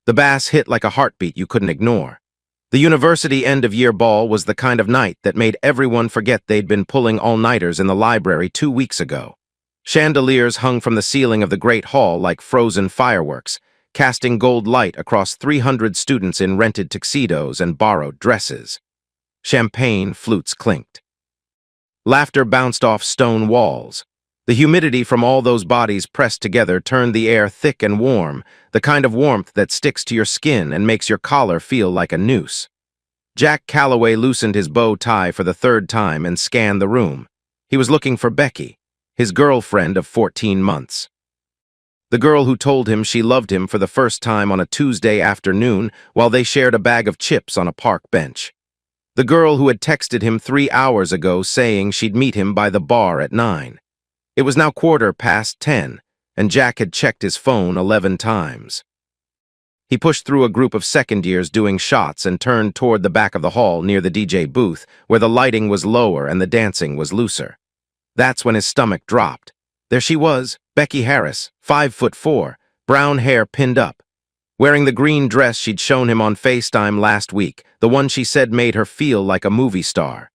The bass hit like a heartbeat you couldn't ignore. The university end-of-year ball was the kind of night that made everyone forget they'd been pulling all-nighters in the library 2 weeks ago. Chandeliers hung from the ceiling of the Great Hall like frozen fireworks, casting gold light across 300 students in rented tuxedos and borrowed dresses. Champagne flutes clinked. Laughter bounced off stone walls. The humidity from all those bodies pressed together turned the air thick and warm, the kind of warmth that sticks to your skin and makes your collar feel like a noose. Jack Calloway loosened his bow tie for the third time and scanned the room. He was looking for Becky, his girlfriend of 14 months. The girl who told him she loved him for the first time on a Tuesday afternoon while they shared a bag of chips on a park bench. The girl who had texted him 3 hours ago saying she'd meet him by the bar at 9. It was now 10:15, and Jack had checked his phone 11 times. He pushed through a group of second-years doing shots and turned toward the back of the hall near the DJ booth, where the lighting was lower and the dancing was looser. That's when his stomach dropped. There she was, Becky Harris, 5'4", brown hair pinned up, wearing the green dress she'd shown him on FaceTime last week, the one she said made her feel like a movie star.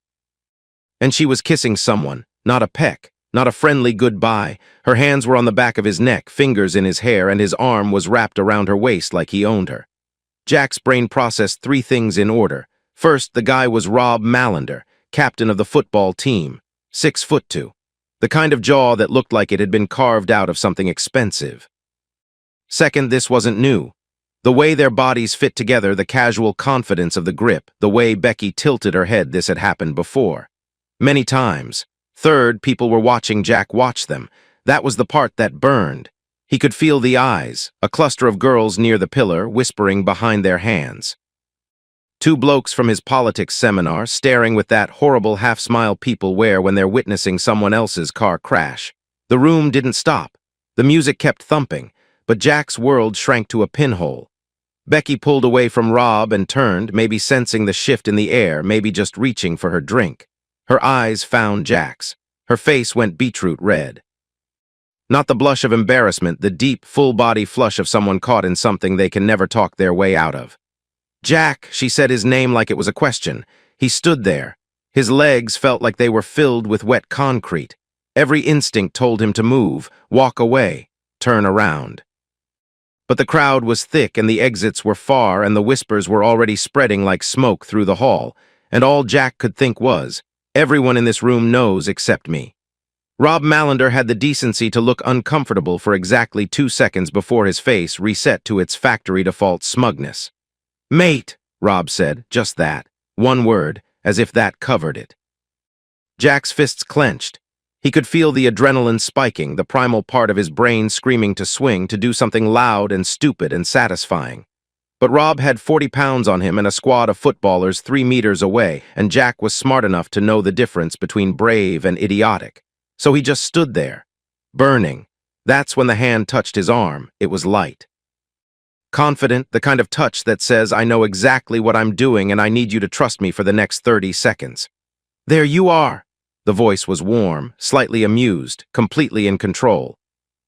And she was kissing someone, not a peck. Not a friendly goodbye. Her hands were on the back of his neck, fingers in his hair, and his arm was wrapped around her waist like he owned her. Jack's brain processed 3 things in order. First, the guy was Rob Mallender, captain of the football team, 6'2", the kind of jaw that looked like it had been carved out of something expensive. Second, this wasn't new. The way their bodies fit together, the casual confidence of the grip, the way Becky tilted her head, this had happened before. Many times. Third, people were watching Jack watch them. That was the part that burned. He could feel the eyes, a cluster of girls near the pillar, whispering behind their hands. 2 blokes from his politics seminar, staring with that horrible half-smile people wear when they're witnessing someone else's car crash. The room didn't stop. The music kept thumping, but Jack's world shrank to a pinhole. Becky pulled away from Rob and turned, maybe sensing the shift in the air, maybe just reaching for her drink. Her eyes found Jack's. Her face went beetroot red. Not the blush of embarrassment, the deep, full-body flush of someone caught in something they can never talk their way out of. Jack, she said his name like it was a question. He stood there. His legs felt like they were filled with wet concrete. Every instinct told him to move, walk away, turn around. But the crowd was thick and the exits were far and the whispers were already spreading like smoke through the hall, and all Jack could think was, everyone in this room knows except me. Rob Mallender had the decency to look uncomfortable for exactly 2 seconds before his face reset to its factory default smugness. "Mate," Rob said, just that. One word, as if that covered it. Jack's fists clenched. He could feel the adrenaline spiking, the primal part of his brain screaming to swing, to do something loud and stupid and satisfying. But Rob had 40 pounds on him and a squad of footballers 3 meters away, and Jack was smart enough to know the difference between brave and idiotic. So he just stood there, burning. That's when the hand touched his arm. It was light. Confident, the kind of touch that says, I know exactly what I'm doing and I need you to trust me for the next 30 seconds. There you are. The voice was warm, slightly amused, completely in control.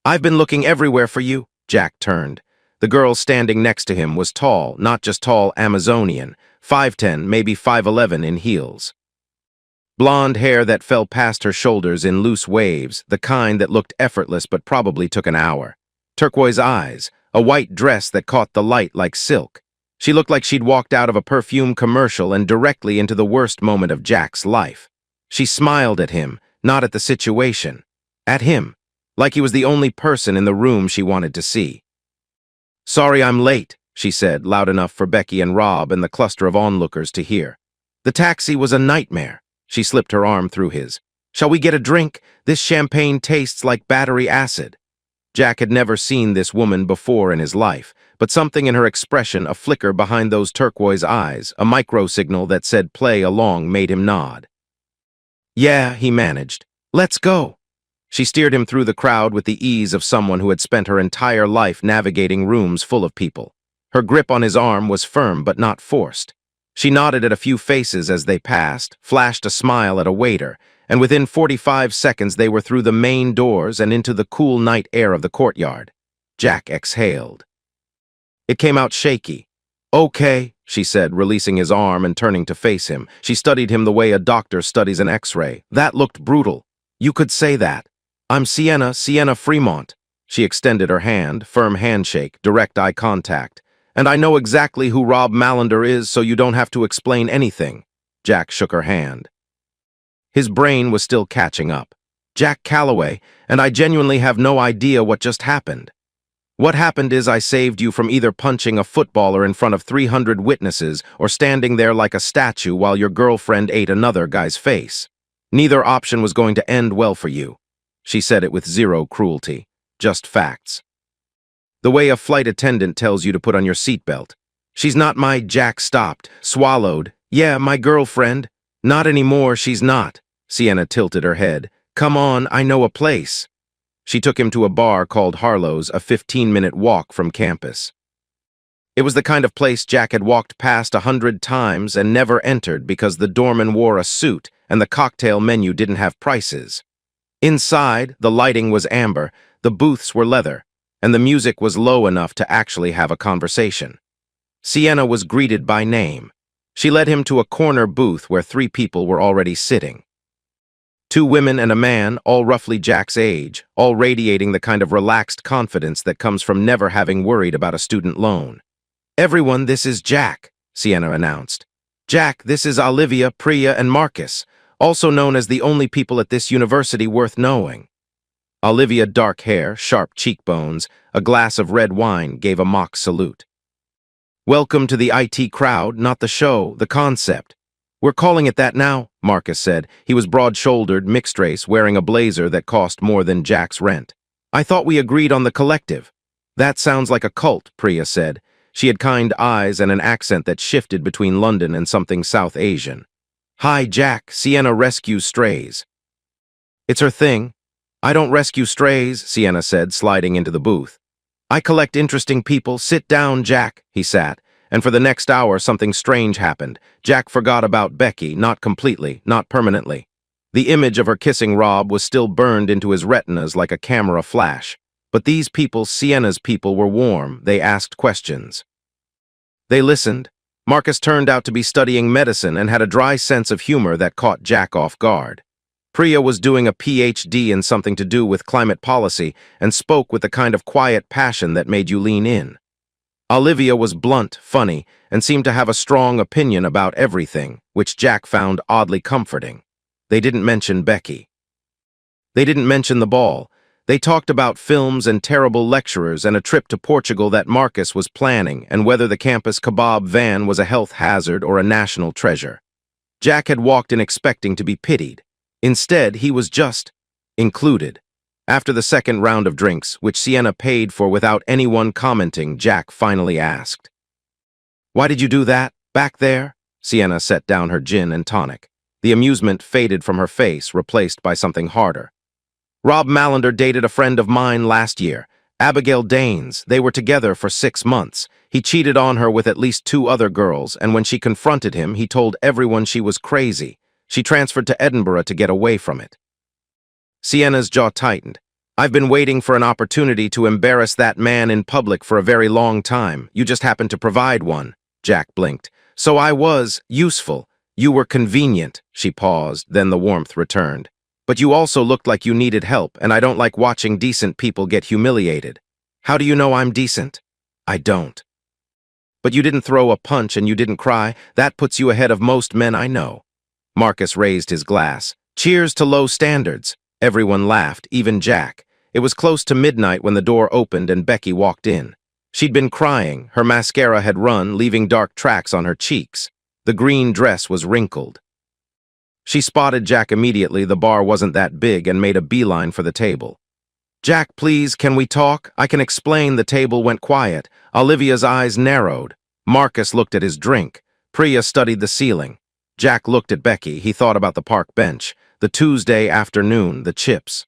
I've been looking everywhere for you. Jack turned. The girl standing next to him was tall, not just tall, Amazonian, 5'10", maybe 5'11" in heels. Blonde hair that fell past her shoulders in loose waves, the kind that looked effortless but probably took an hour. Turquoise eyes, a white dress that caught the light like silk. She looked like she'd walked out of a perfume commercial and directly into the worst moment of Jack's life. She smiled at him, not at the situation. At him, like he was the only person in the room she wanted to see. Sorry I'm late, she said, loud enough for Becky and Rob and the cluster of onlookers to hear. The taxi was a nightmare. She slipped her arm through his. Shall we get a drink? This champagne tastes like battery acid. Jack had never seen this woman before in his life, but something in her expression, a flicker behind those turquoise eyes, a micro-signal that said play along, made him nod. Yeah, he managed. Let's go. She steered him through the crowd with the ease of someone who had spent her entire life navigating rooms full of people. Her grip on his arm was firm but not forced. She nodded at a few faces as they passed, flashed a smile at a waiter, and within 45 seconds they were through the main doors and into the cool night air of the courtyard. Jack exhaled. It came out shaky. "Okay," she said, releasing his arm and turning to face him. She studied him the way a doctor studies an X-ray. "That looked brutal. You could say that. I'm Sienna Fremont." She extended her hand, firm handshake, direct eye contact. "And I know exactly who Rob Mallender is, so you don't have to explain anything." Jack shook her hand. His brain was still catching up. "Jack Calloway, and I genuinely have no idea what just happened. What happened is I saved you from either punching a footballer in front of 300 witnesses or standing there like a statue while your girlfriend ate another guy's face. Neither option was going to end well for you." She said it with zero cruelty, just facts. "The way a flight attendant tells you to put on your seatbelt. She's not my—" Jack stopped, swallowed. "Yeah, my girlfriend. Not anymore, she's not." Sienna tilted her head. "Come on, I know a place." She took him to a bar called Harlow's, a 15-minute walk from campus. It was the kind of place Jack had walked past 100 times and never entered because the doorman wore a suit and the cocktail menu didn't have prices. Inside, the lighting was amber, the booths were leather, and the music was low enough to actually have a conversation. Sienna was greeted by name. She led him to a corner booth where 3 people were already sitting. 2 women and a man, all roughly Jack's age, all radiating the kind of relaxed confidence that comes from never having worried about a student loan. "Everyone, this is Jack," Sienna announced. "Jack, this is Olivia, Priya, and Marcus, also known as the only people at this university worth knowing." Olivia, dark hair, sharp cheekbones, a glass of red wine, gave a mock salute. "Welcome to the IT crowd, not the show, the concept. We're calling it that now," Marcus said. He was broad-shouldered, mixed-race, wearing a blazer that cost more than Jack's rent. "I thought we agreed on the collective." "That sounds like a cult," Priya said. She had kind eyes and an accent that shifted between London and something South Asian. "Hi, Jack. Sienna rescues strays." "It's her thing." "I don't rescue strays," Sienna said, sliding into the booth. "I collect interesting people. Sit down, Jack." He sat. And for the next hour, something strange happened. Jack forgot about Becky, not completely, not permanently. The image of her kissing Rob was still burned into his retinas like a camera flash. But these people, Sienna's people, were warm. They asked questions. They listened. Marcus turned out to be studying medicine and had a dry sense of humor that caught Jack off guard. Priya was doing a PhD in something to do with climate policy and spoke with the kind of quiet passion that made you lean in. Olivia was blunt, funny, and seemed to have a strong opinion about everything, which Jack found oddly comforting. They didn't mention Becky. They didn't mention the ball. They talked about films and terrible lecturers and a trip to Portugal that Marcus was planning and whether the campus kebab van was a health hazard or a national treasure. Jack had walked in expecting to be pitied. Instead, he was just included. After the second round of drinks, which Sienna paid for without anyone commenting, Jack finally asked, "Why did you do that, back there?" Sienna set down her gin and tonic. The amusement faded from her face, replaced by something harder. "Rob Mallender dated a friend of mine last year, Abigail Danes. They were together for 6 months. He cheated on her with at least 2 other girls, and when she confronted him, he told everyone she was crazy. She transferred to Edinburgh to get away from it." Sienna's jaw tightened. "I've been waiting for an opportunity to embarrass that man in public for a very long time. You just happened to provide one." Jack blinked. "So I was useful. You were convenient." She paused, then the warmth returned. "But you also looked like you needed help, and I don't like watching decent people get humiliated." "How do you know I'm decent?" "I don't." "But you didn't throw a punch and you didn't cry. That puts you ahead of most men I know." Marcus raised his glass. "Cheers to low standards." Everyone laughed, even Jack. It was close to midnight when the door opened and Becky walked in. She'd been crying. Her mascara had run, leaving dark tracks on her cheeks. The green dress was wrinkled. She spotted Jack immediately. The bar wasn't that big and made a beeline for the table. "Jack, please, can we talk? I can explain." The table went quiet. Olivia's eyes narrowed. Marcus looked at his drink. Priya studied the ceiling. Jack looked at Becky. He thought about the park bench, the Tuesday afternoon, the chips.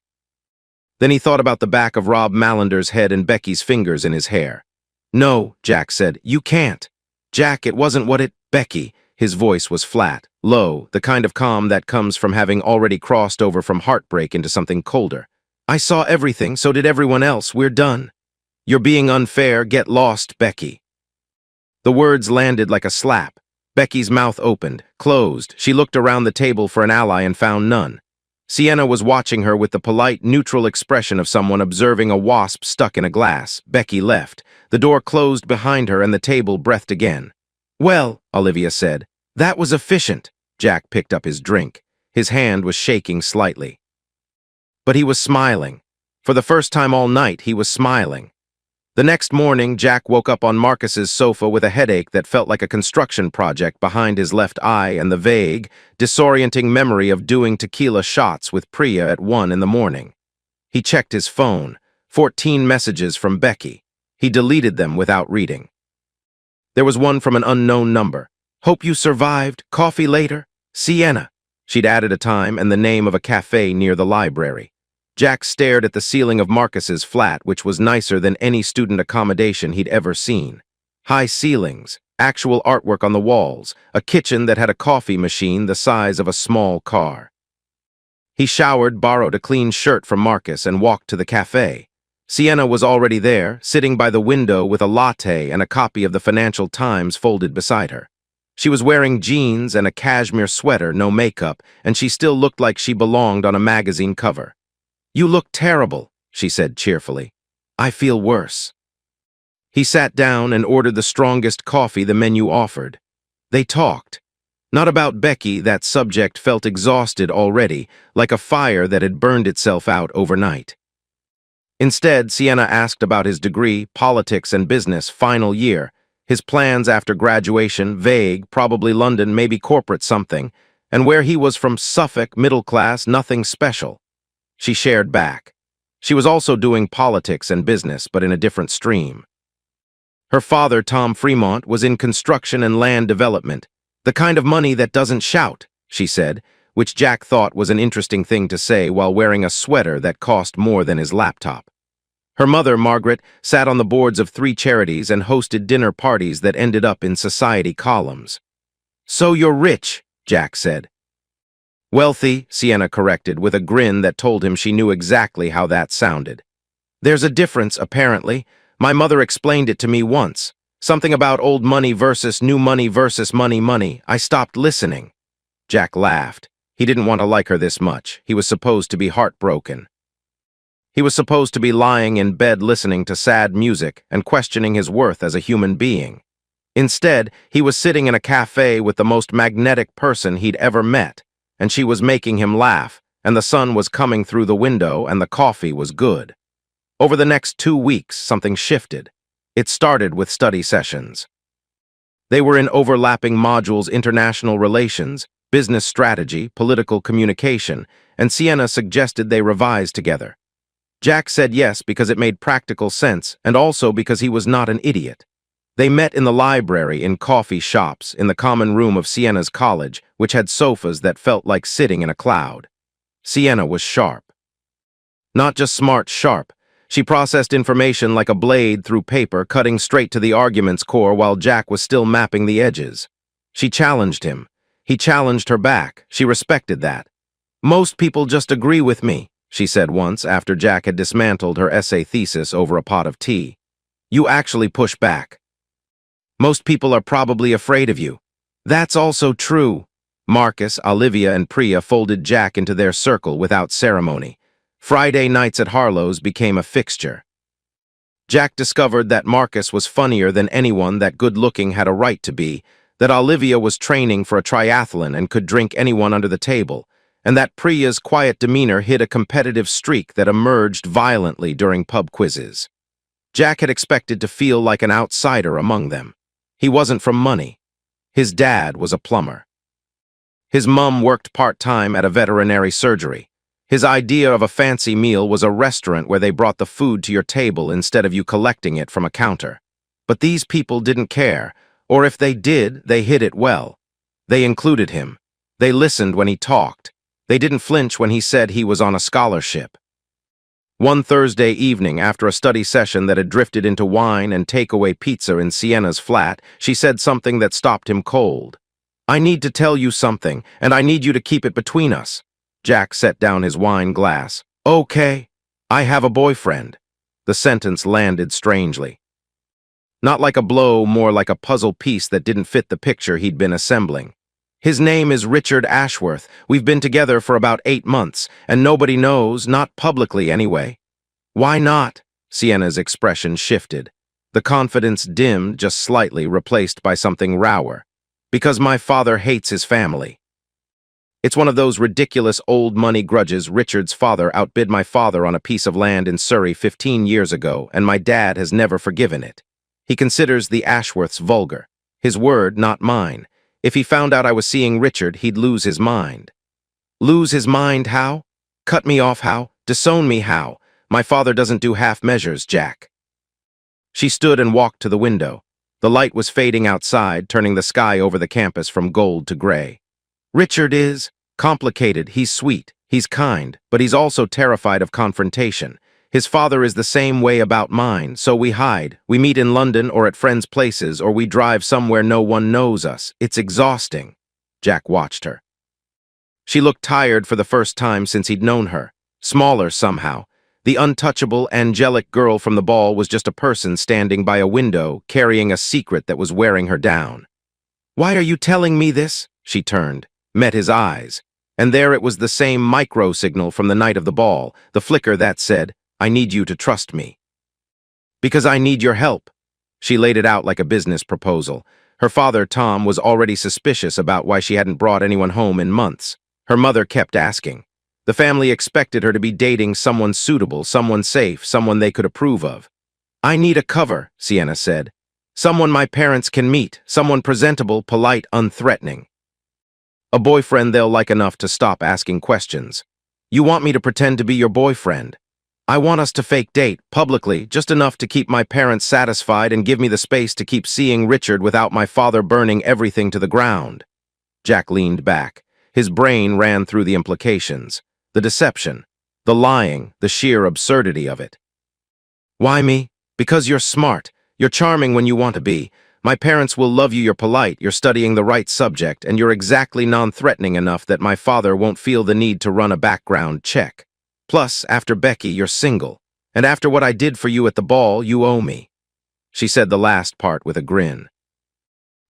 Then he thought about the back of Rob Mallender's head and Becky's fingers in his hair. "No," Jack said, "you can't." "Jack, it wasn't what it—" "Becky." His voice was flat, low, the kind of calm that comes from having already crossed over from heartbreak into something colder. "I saw everything, so did everyone else. We're done." "You're being unfair. Get lost, Becky." The words landed like a slap. Becky's mouth opened, closed. She looked around the table for an ally and found none. Sienna was watching her with the polite, neutral expression of someone observing a wasp stuck in a glass. Becky left. The door closed behind her and the table breathed again. "Well," Olivia said, "that was efficient." Jack picked up his drink. His hand was shaking slightly. But he was smiling. For the first time all night, he was smiling. The next morning, Jack woke up on Marcus's sofa with a headache that felt like a construction project behind his left eye and the vague, disorienting memory of doing tequila shots with Priya at 1 in the morning. He checked his phone. 14 messages from Becky. He deleted them without reading. There was one from an unknown number. "Hope you survived. Coffee later. Sienna." She'd added a time and the name of a cafe near the library. Jack stared at the ceiling of Marcus's flat, which was nicer than any student accommodation he'd ever seen. High ceilings, actual artwork on the walls, a kitchen that had a coffee machine the size of a small car. He showered, borrowed a clean shirt from Marcus, and walked to the cafe. Sienna was already there, sitting by the window with a latte and a copy of the Financial Times folded beside her. She was wearing jeans and a cashmere sweater, no makeup, and she still looked like she belonged on a magazine cover. "You look terrible," she said cheerfully. "I feel worse." He sat down and ordered the strongest coffee the menu offered. They talked. Not about Becky, that subject felt exhausted already, like a fire that had burned itself out overnight. Instead, Sienna asked about his degree, politics and business, final year, his plans after graduation, vague, probably London, maybe corporate something, and where he was from, Suffolk, middle class, nothing special. She shared back. She was also doing politics and business, but in a different stream. Her father, Tom Fremont, was in construction and land development. "The kind of money that doesn't shout," she said, which Jack thought was an interesting thing to say while wearing a sweater that cost more than his laptop. Her mother, Margaret, sat on the boards of 3 charities and hosted dinner parties that ended up in society columns. "So you're rich," Jack said. "Wealthy," Sienna corrected, with a grin that told him she knew exactly how that sounded. "There's a difference, apparently. My mother explained it to me once. Something about old money versus new money versus money. I stopped listening." Jack laughed. He didn't want to like her this much. He was supposed to be heartbroken. He was supposed to be lying in bed listening to sad music and questioning his worth as a human being. Instead, he was sitting in a cafe with the most magnetic person he'd ever met, and she was making him laugh, and the sun was coming through the window, and the coffee was good. Over the next 2 weeks, something shifted. It started with study sessions. They were in overlapping modules: international relations, business strategy, political communication, and Sienna suggested they revise together. Jack said yes because it made practical sense, and also because he was not an idiot. They met in the library, in coffee shops, in the common room of Sienna's college, which had sofas that felt like sitting in a cloud. Sienna was sharp. Not just smart, sharp. She processed information like a blade through paper, cutting straight to the argument's core while Jack was still mapping the edges. She challenged him. He challenged her back. She respected that. "Most people just agree with me," she said once after Jack had dismantled her essay thesis over a pot of tea. "You actually push back. Most people are probably afraid of you." "That's also true." Marcus, Olivia, and Priya folded Jack into their circle without ceremony. Friday nights at Harlow's became a fixture. Jack discovered that Marcus was funnier than anyone that good-looking had a right to be, that Olivia was training for a triathlon and could drink anyone under the table, and that Priya's quiet demeanor hid a competitive streak that emerged violently during pub quizzes. Jack had expected to feel like an outsider among them. He wasn't from money. His dad was a plumber. His mum worked part-time at a veterinary surgery. His idea of a fancy meal was a restaurant where they brought the food to your table instead of you collecting it from a counter. But these people didn't care, or if they did, they hid it well. They included him. They listened when he talked. They didn't flinch when he said he was on a scholarship. One Thursday evening, after a study session that had drifted into wine and takeaway pizza in Sienna's flat, she said something that stopped him cold. "I need to tell you something, and I need you to keep it between us." Jack set down his wine glass. "Okay, I have a boyfriend." The sentence landed strangely. Not like a blow, more like a puzzle piece that didn't fit the picture he'd been assembling. His name is Richard Ashworth. We've been together for about 8 months, and nobody knows, not publicly anyway. Why not? Sienna's expression shifted. The confidence dimmed just slightly, replaced by something rower. Because my father hates his family. It's one of those ridiculous old money grudges. Richard's father outbid my father on a piece of land in Surrey 15 years ago, and my dad has never forgiven it. He considers the Ashworths vulgar. His word, not mine. If he found out I was seeing Richard, he'd lose his mind. Lose his mind how? Cut me off how? Disown me how? My father doesn't do half measures, Jack. She stood and walked to the window. The light was fading outside, turning the sky over the campus from gold to gray. Richard is complicated. He's sweet. He's kind, but he's also terrified of confrontation. His father is the same way about mine, so we hide. We meet in London or at friends' places, or we drive somewhere no one knows us. It's exhausting. Jack watched her. She looked tired for the first time since he'd known her. Smaller somehow. The untouchable, angelic girl from the ball was just a person standing by a window, carrying a secret that was wearing her down. Why are you telling me this? She turned, met his eyes. And there it was, the same micro-signal from the night of the ball, the flicker that said, I need you to trust me. Because I need your help. She laid it out like a business proposal. Her father, Tom, was already suspicious about why she hadn't brought anyone home in months. Her mother kept asking. The family expected her to be dating someone suitable, someone safe, someone they could approve of. I need a cover, Sienna said. Someone my parents can meet, someone presentable, polite, unthreatening. A boyfriend they'll like enough to stop asking questions. You want me to pretend to be your boyfriend? I want us to fake date, publicly, just enough to keep my parents satisfied and give me the space to keep seeing Richard without my father burning everything to the ground. Jack leaned back. His brain ran through the implications. The deception, the lying, the sheer absurdity of it. Why me? Because you're smart. You're charming when you want to be. My parents will love you. You're polite, you're studying the right subject, and you're exactly non-threatening enough that my father won't feel the need to run a background check. Plus, after Becky, you're single. And after what I did for you at the ball, you owe me. She said the last part with a grin.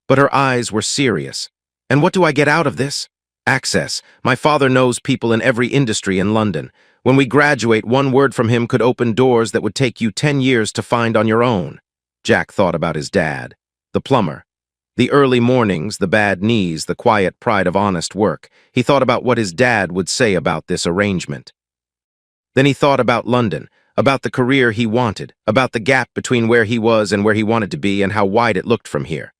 But her eyes were serious. And what do I get out of this? Access. My father knows people in every industry in London. When we graduate, one word from him could open doors that would take you 10 years to find on your own. Jack thought about his dad, the plumber. The early mornings, the bad knees, the quiet pride of honest work. He thought about what his dad would say about this arrangement. Then he thought about London, about the career he wanted, about the gap between where he was and where he wanted to be and how wide it looked from here.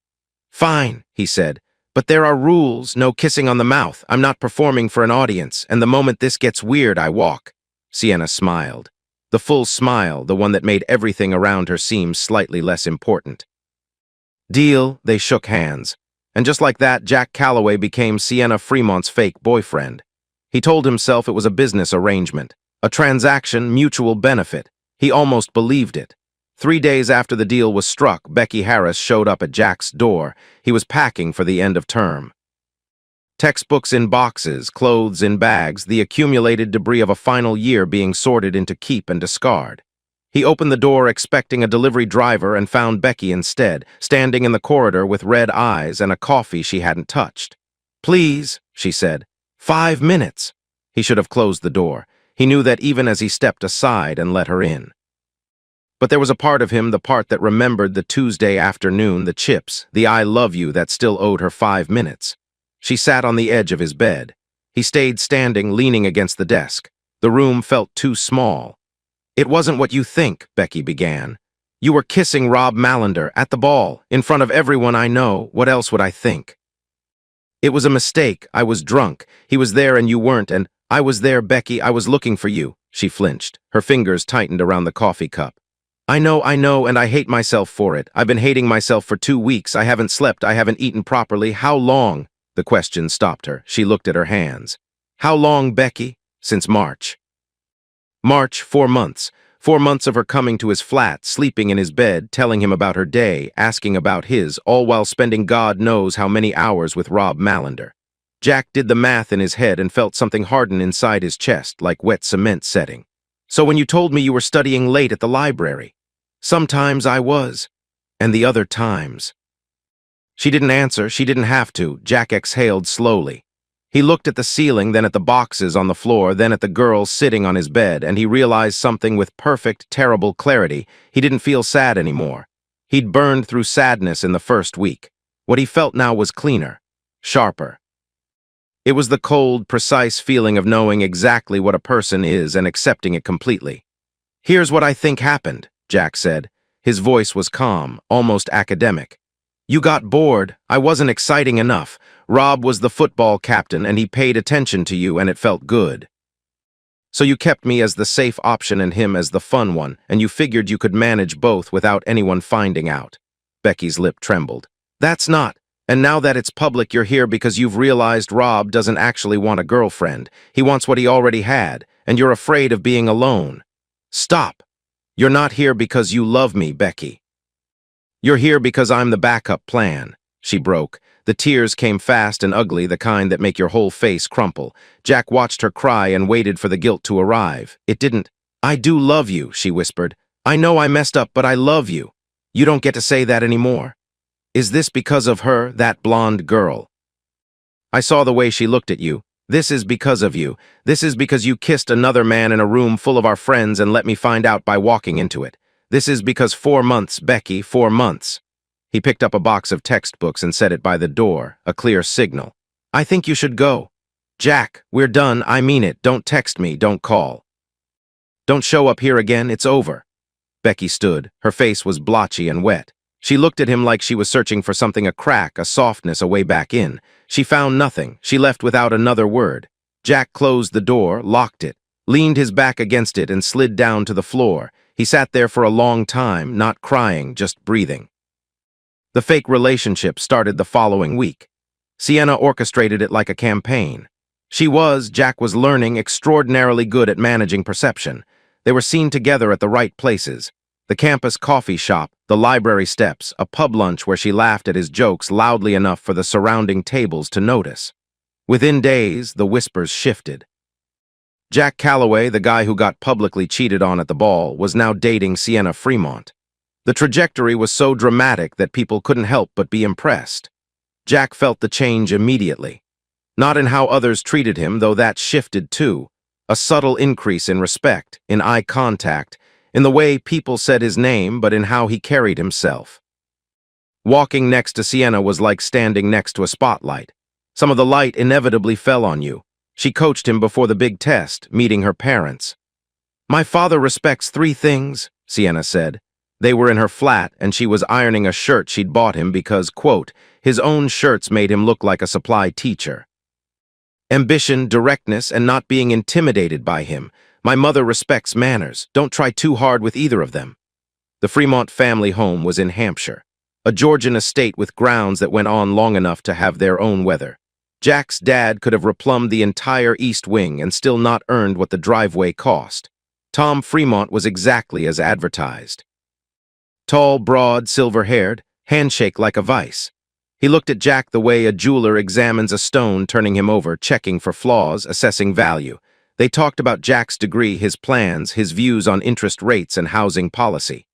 Fine, he said. But there are rules, no kissing on the mouth. I'm not performing for an audience, and the moment this gets weird, I walk. Sienna smiled. The full smile, the one that made everything around her seem slightly less important. Deal, they shook hands. And just like that, Jack Calloway became Sienna Fremont's fake boyfriend. He told himself it was a business arrangement, a transaction, mutual benefit. He almost believed it. 3 days after the deal was struck, Becky Harris showed up at Jack's door. He was packing for the end of term. Textbooks in boxes, clothes in bags, the accumulated debris of a final year being sorted into keep and discard. He opened the door expecting a delivery driver and found Becky instead, standing in the corridor with red eyes and a coffee she hadn't touched. Please, she said. 5 minutes. He should have closed the door. He knew that even as he stepped aside and let her in. But there was a part of him, the part that remembered the Tuesday afternoon, the chips, the I love you that still owed her 5 minutes. She sat on the edge of his bed. He stayed standing, leaning against the desk. The room felt too small. It wasn't what you think, Becky began. You were kissing Rob Mallender at the ball, in front of everyone I know. What else would I think? It was a mistake. I was drunk. He was there and you weren't, and I was there, Becky. I was looking for you. She flinched. Her fingers tightened around the coffee cup. I know, and I hate myself for it. I've been hating myself for 2 weeks. I haven't slept. I haven't eaten properly. How long? The question stopped her. She looked at her hands. How long, Becky? Since March. March, 4 months. 4 months of her coming to his flat, sleeping in his bed, telling him about her day, asking about his, all while spending God knows how many hours with Rob Mallender. Jack did the math in his head and felt something harden inside his chest, like wet cement setting. So when you told me you were studying late at the library. Sometimes I was. And the other times. She didn't answer, she didn't have to. Jack exhaled slowly. He looked at the ceiling, then at the boxes on the floor, then at the girl sitting on his bed, and he realized something with perfect, terrible clarity. He didn't feel sad anymore. He'd burned through sadness in the first week. What he felt now was cleaner, sharper. It was the cold, precise feeling of knowing exactly what a person is and accepting it completely. "Here's what I think happened," Jack said. His voice was calm, almost academic. "You got bored. I wasn't exciting enough. Rob was the football captain and he paid attention to you and it felt good. So you kept me as the safe option and him as the fun one, and you figured you could manage both without anyone finding out." Becky's lip trembled. "That's not. And now that it's public, you're here because you've realized Rob doesn't actually want a girlfriend. He wants what he already had, and you're afraid of being alone. Stop. You're not here because you love me, Becky. You're here because I'm the backup plan." She broke. The tears came fast and ugly, the kind that make your whole face crumple. Jack watched her cry and waited for the guilt to arrive. It didn't. "I do love you," she whispered. "I know I messed up, but I love you. You don't get to say that anymore." "Is this because of her, that blonde girl?" "I saw the way she looked at you. This is because of you. This is because you kissed another man in a room full of our friends and let me find out by walking into it. This is because 4 months, Becky, 4 months. He picked up a box of textbooks and set it by the door, a clear signal. "I think you should go. Jack, we're done, I mean it. Don't text me, don't call. Don't show up here again, it's over." Becky stood. Her face was blotchy and wet. She looked at him like she was searching for something, a crack, a softness, a way back in. She found nothing. She left without another word. Jack closed the door, locked it, leaned his back against it and slid down to the floor. He sat there for a long time, not crying, just breathing. The fake relationship started the following week. Sienna orchestrated it like a campaign. Jack was learning, extraordinarily good at managing perception. They were seen together at the right places. The campus coffee shop, the library steps, a pub lunch where she laughed at his jokes loudly enough for the surrounding tables to notice. Within days, the whispers shifted. Jack Calloway, the guy who got publicly cheated on at the ball, was now dating Sienna Fremont. The trajectory was so dramatic that people couldn't help but be impressed. Jack felt the change immediately. Not in how others treated him, though that shifted too. A subtle increase in respect, in eye contact, in the way people said his name, but in how he carried himself. Walking next to Sienna was like standing next to a spotlight. Some of the light inevitably fell on you. She coached him before the big test, meeting her parents. "My father respects 3 things, Sienna said. They were in her flat, and she was ironing a shirt she'd bought him because, quote, his own shirts made him look like a supply teacher. Ambition, directness, and not being intimidated by him. My mother respects manners. Don't try too hard with either of them." The Fremont family home was in Hampshire, a Georgian estate with grounds that went on long enough to have their own weather. Jack's dad could have replumbed the entire east wing and still not earned what the driveway cost. Tom Fremont was exactly as advertised. Tall, broad, silver-haired, handshake like a vice. He looked at Jack the way a jeweler examines a stone, turning him over, checking for flaws, assessing value. They talked about Jack's degree, his plans, his views on interest rates and housing policy.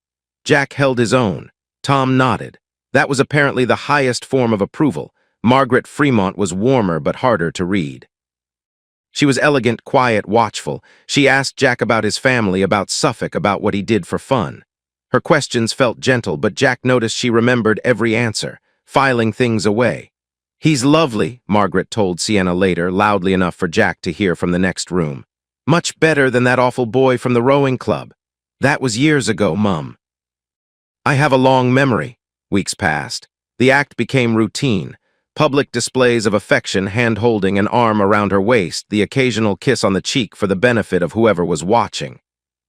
Jack held his own. Tom nodded. That was apparently the highest form of approval. Margaret Fremont was warmer but harder to read. She was elegant, quiet, watchful. She asked Jack about his family, about Suffolk, about what he did for fun. Her questions felt gentle, but Jack noticed she remembered every answer, filing things away. "He's lovely," Margaret told Sienna later, loudly enough for Jack to hear from the next room. "Much better than that awful boy from the rowing club. That was years ago, Mum." "I have a long memory." Weeks passed. The act became routine. Public displays of affection, hand-holding, an arm around her waist, the occasional kiss on the cheek for the benefit of whoever was watching.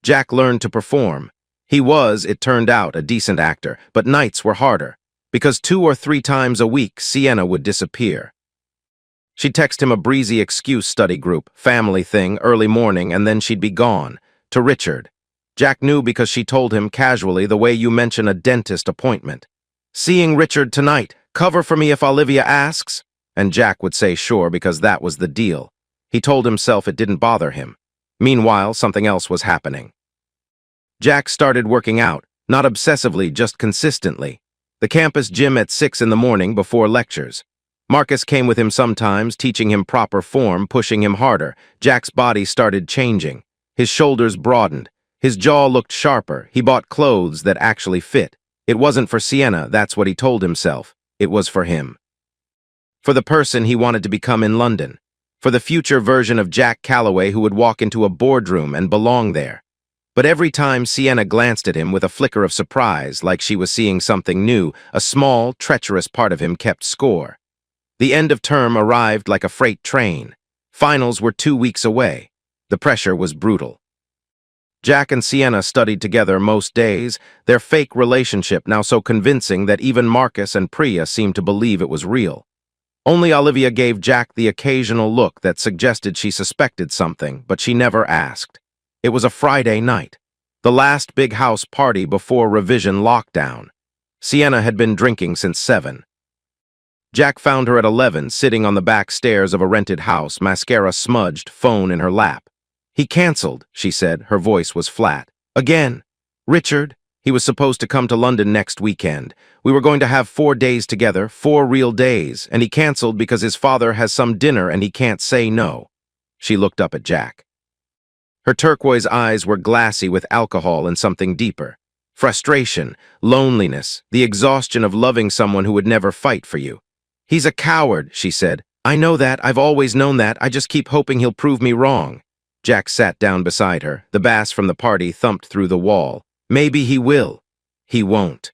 Jack learned to perform. He was, it turned out, a decent actor, but nights were harder, because 2 or 3 times a week, Sienna would disappear. She'd text him a breezy excuse study group, family thing, early morning, and then she'd be gone. To Richard. Jack knew because she told him casually the way you mention a dentist appointment. "Seeing Richard tonight. Cover for me if Olivia asks?" And Jack would say sure because that was the deal. He told himself it didn't bother him. Meanwhile, something else was happening. Jack started working out, not obsessively, just consistently. The campus gym at 6 in the morning before lectures. Marcus came with him sometimes, teaching him proper form, pushing him harder. Jack's body started changing. His shoulders broadened. His jaw looked sharper. He bought clothes that actually fit. It wasn't for Sienna, that's what he told himself. It was for him. For the person he wanted to become in London. For the future version of Jack Calloway who would walk into a boardroom and belong there. But every time Sienna glanced at him with a flicker of surprise, like she was seeing something new, a small, treacherous part of him kept score. The end of term arrived like a freight train. Finals were 2 weeks away. The pressure was brutal. Jack and Sienna studied together most days, their fake relationship now so convincing that even Marcus and Priya seemed to believe it was real. Only Olivia gave Jack the occasional look that suggested she suspected something, but she never asked. It was a Friday night, the last big house party before revision lockdown. Sienna had been drinking since 7. Jack found her at 11, sitting on the back stairs of a rented house, mascara smudged, phone in her lap. "He canceled," she said. Her voice was flat. "Again. Richard, he was supposed to come to London next weekend. We were going to have 4 days together, 4 real days, and he canceled because his father has some dinner and he can't say no." She looked up at Jack. Her turquoise eyes were glassy with alcohol and something deeper. Frustration, loneliness, the exhaustion of loving someone who would never fight for you. "He's a coward," she said. "I know that, I've always known that, I just keep hoping he'll prove me wrong." Jack sat down beside her. The bass from the party thumped through the wall. "Maybe he will. He won't."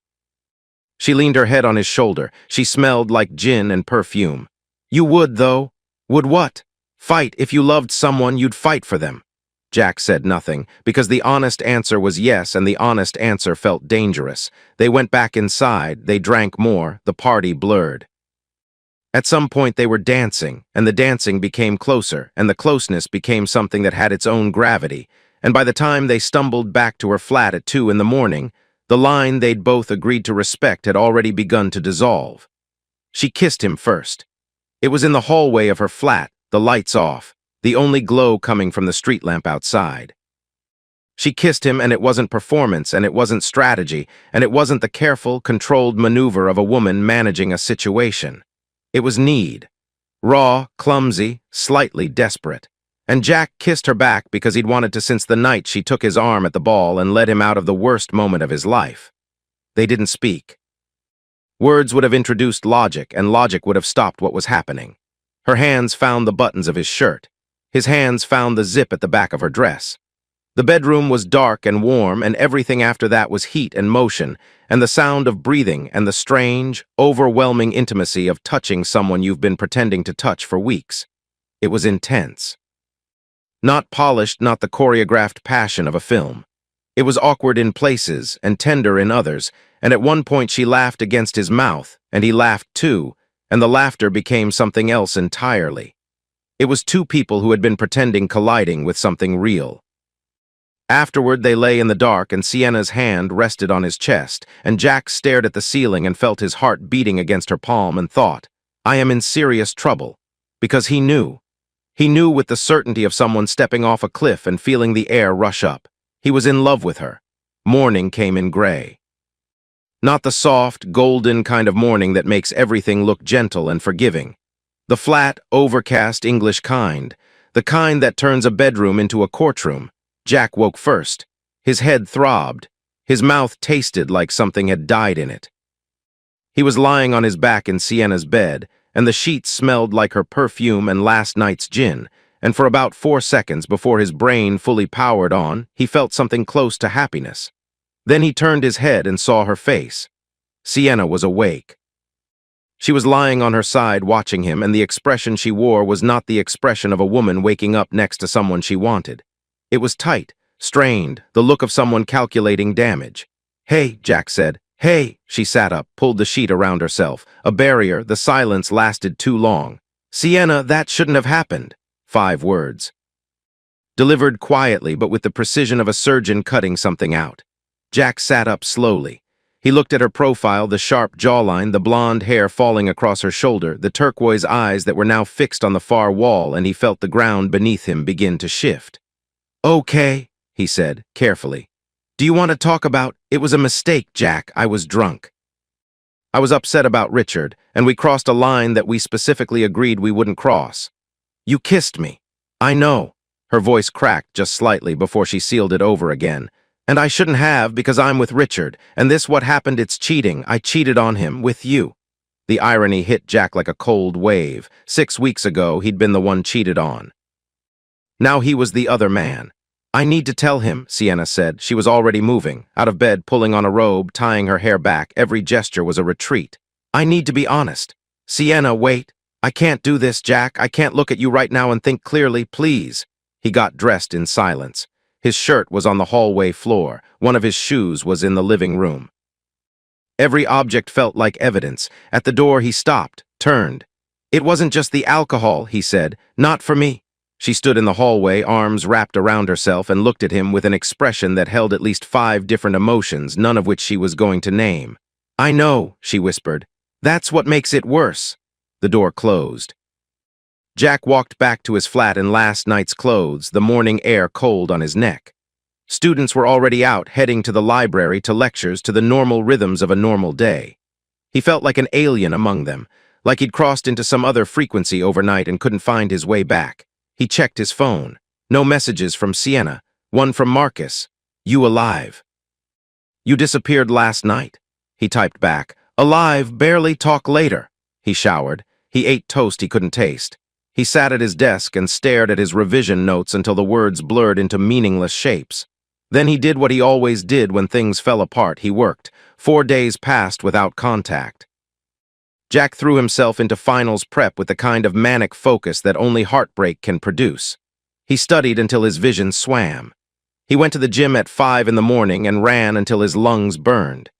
She leaned her head on his shoulder. She smelled like gin and perfume. "You would, though." "Would what?" "Fight. If you loved someone, you'd fight for them." Jack said nothing, because the honest answer was yes, and the honest answer felt dangerous. They went back inside, they drank more, the party blurred. At some point they were dancing, and the dancing became closer, and the closeness became something that had its own gravity, and by the time they stumbled back to her flat at 2 in the morning, the line they'd both agreed to respect had already begun to dissolve. She kissed him first. It was in the hallway of her flat, the lights off, the only glow coming from the street lamp outside. She kissed him, and it wasn't performance, and it wasn't strategy, and it wasn't the careful, controlled maneuver of a woman managing a situation. It was need. Raw, clumsy, slightly desperate. And Jack kissed her back because he'd wanted to since the night she took his arm at the ball and led him out of the worst moment of his life. They didn't speak. Words would have introduced logic, and logic would have stopped what was happening. Her hands found the buttons of his shirt. His hands found the zip at the back of her dress. The bedroom was dark and warm, and everything after that was heat and motion, and the sound of breathing, and the strange, overwhelming intimacy of touching someone you've been pretending to touch for weeks. It was intense. Not polished, not the choreographed passion of a film. It was awkward in places, and tender in others, and at one point she laughed against his mouth, and he laughed too, and the laughter became something else entirely. It was two people who had been pretending colliding with something real. Afterward, they lay in the dark, and Sienna's hand rested on his chest, and Jack stared at the ceiling and felt his heart beating against her palm and thought, "I am in serious trouble." Because he knew. He knew with the certainty of someone stepping off a cliff and feeling the air rush up. He was in love with her. Morning came in gray. Not the soft, golden kind of morning that makes everything look gentle and forgiving. The flat, overcast English kind. The kind that turns a bedroom into a courtroom. Jack woke first. His head throbbed. His mouth tasted like something had died in it. He was lying on his back in Sienna's bed, and the sheets smelled like her perfume and last night's gin, and for about 4 seconds before his brain fully powered on, he felt something close to happiness. Then he turned his head and saw her face. Sienna was awake. She was lying on her side watching him, and the expression she wore was not the expression of a woman waking up next to someone she wanted. It was tight, strained, the look of someone calculating damage. "Hey," Jack said. "Hey." She sat up, pulled the sheet around herself. A barrier, the silence lasted too long. "Sienna, that shouldn't have happened." 5 words. Delivered quietly, but with the precision of a surgeon cutting something out. Jack sat up slowly. He looked at her profile, the sharp jawline, the blonde hair falling across her shoulder, the turquoise eyes that were now fixed on the far wall, and he felt the ground beneath him begin to shift. "Okay," he said, carefully. "Do you want to talk about—" "It was a mistake, Jack. I was drunk." I was upset about Richard, and we crossed a line that we specifically agreed we wouldn't cross. You kissed me. I know. Her voice cracked just slightly before she sealed it over again. And I shouldn't have because I'm with Richard, and this what happened, it's cheating. I cheated on him, with you. The irony hit Jack like a cold wave. 6 weeks ago, he'd been the one cheated on. Now he was the other man. I need to tell him, Sienna said. She was already moving, out of bed, pulling on a robe, tying her hair back. Every gesture was a retreat. I need to be honest. Sienna, wait. I can't do this, Jack. I can't look at you right now and think clearly, please. He got dressed in silence. His shirt was on the hallway floor. One of his shoes was in the living room. Every object felt like evidence. At the door, he stopped, turned. It wasn't just the alcohol, he said. Not for me. She stood in the hallway, arms wrapped around herself, and looked at him with an expression that held at least 5 different emotions, none of which she was going to name. I know, she whispered. That's what makes it worse. The door closed. Jack walked back to his flat in last night's clothes, the morning air cold on his neck. Students were already out, heading to the library, to lectures, to the normal rhythms of a normal day. He felt like an alien among them, like he'd crossed into some other frequency overnight and couldn't find his way back. He checked his phone. No messages from Sienna. One from Marcus. You alive? You disappeared last night. He typed back. Alive, barely, talk later. He showered. He ate toast he couldn't taste. He sat at his desk and stared at his revision notes until the words blurred into meaningless shapes. Then he did what he always did when things fell apart. He worked. 4 days passed without contact. Jack threw himself into finals prep with the kind of manic focus that only heartbreak can produce. He studied until his vision swam. He went to the gym at 5 in the morning and ran until his lungs burned.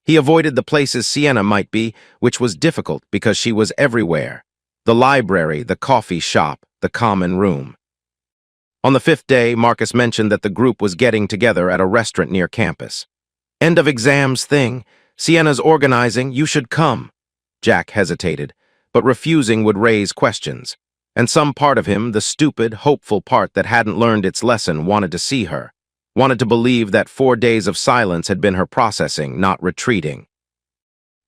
He avoided the places Sienna might be, which was difficult because she was everywhere. The library, the coffee shop, the common room. On the 5th day, Marcus mentioned that the group was getting together at a restaurant near campus. End of exams thing. Sienna's organizing. You should come. Jack hesitated, but refusing would raise questions. And some part of him, the stupid, hopeful part that hadn't learned its lesson, wanted to see her. Wanted to believe that 4 days of silence had been her processing, not retreating.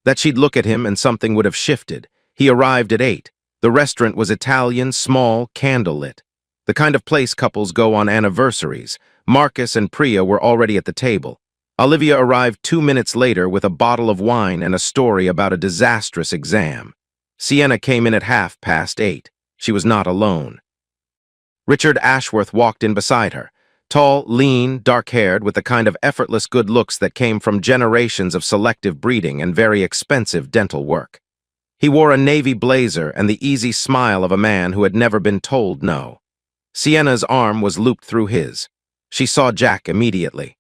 That she'd look at him and something would have shifted. He arrived at 8. The restaurant was Italian, small, candlelit. The kind of place couples go on anniversaries. Marcus and Priya were already at the table. Olivia arrived 2 minutes later with a bottle of wine and a story about a disastrous exam. Sienna came in at 8:30. She was not alone. Richard Ashworth walked in beside her. Tall, lean, dark-haired, with the kind of effortless good looks that came from generations of selective breeding and very expensive dental work. He wore a navy blazer and the easy smile of a man who had never been told no. Sienna's arm was looped through his. She saw Jack immediately.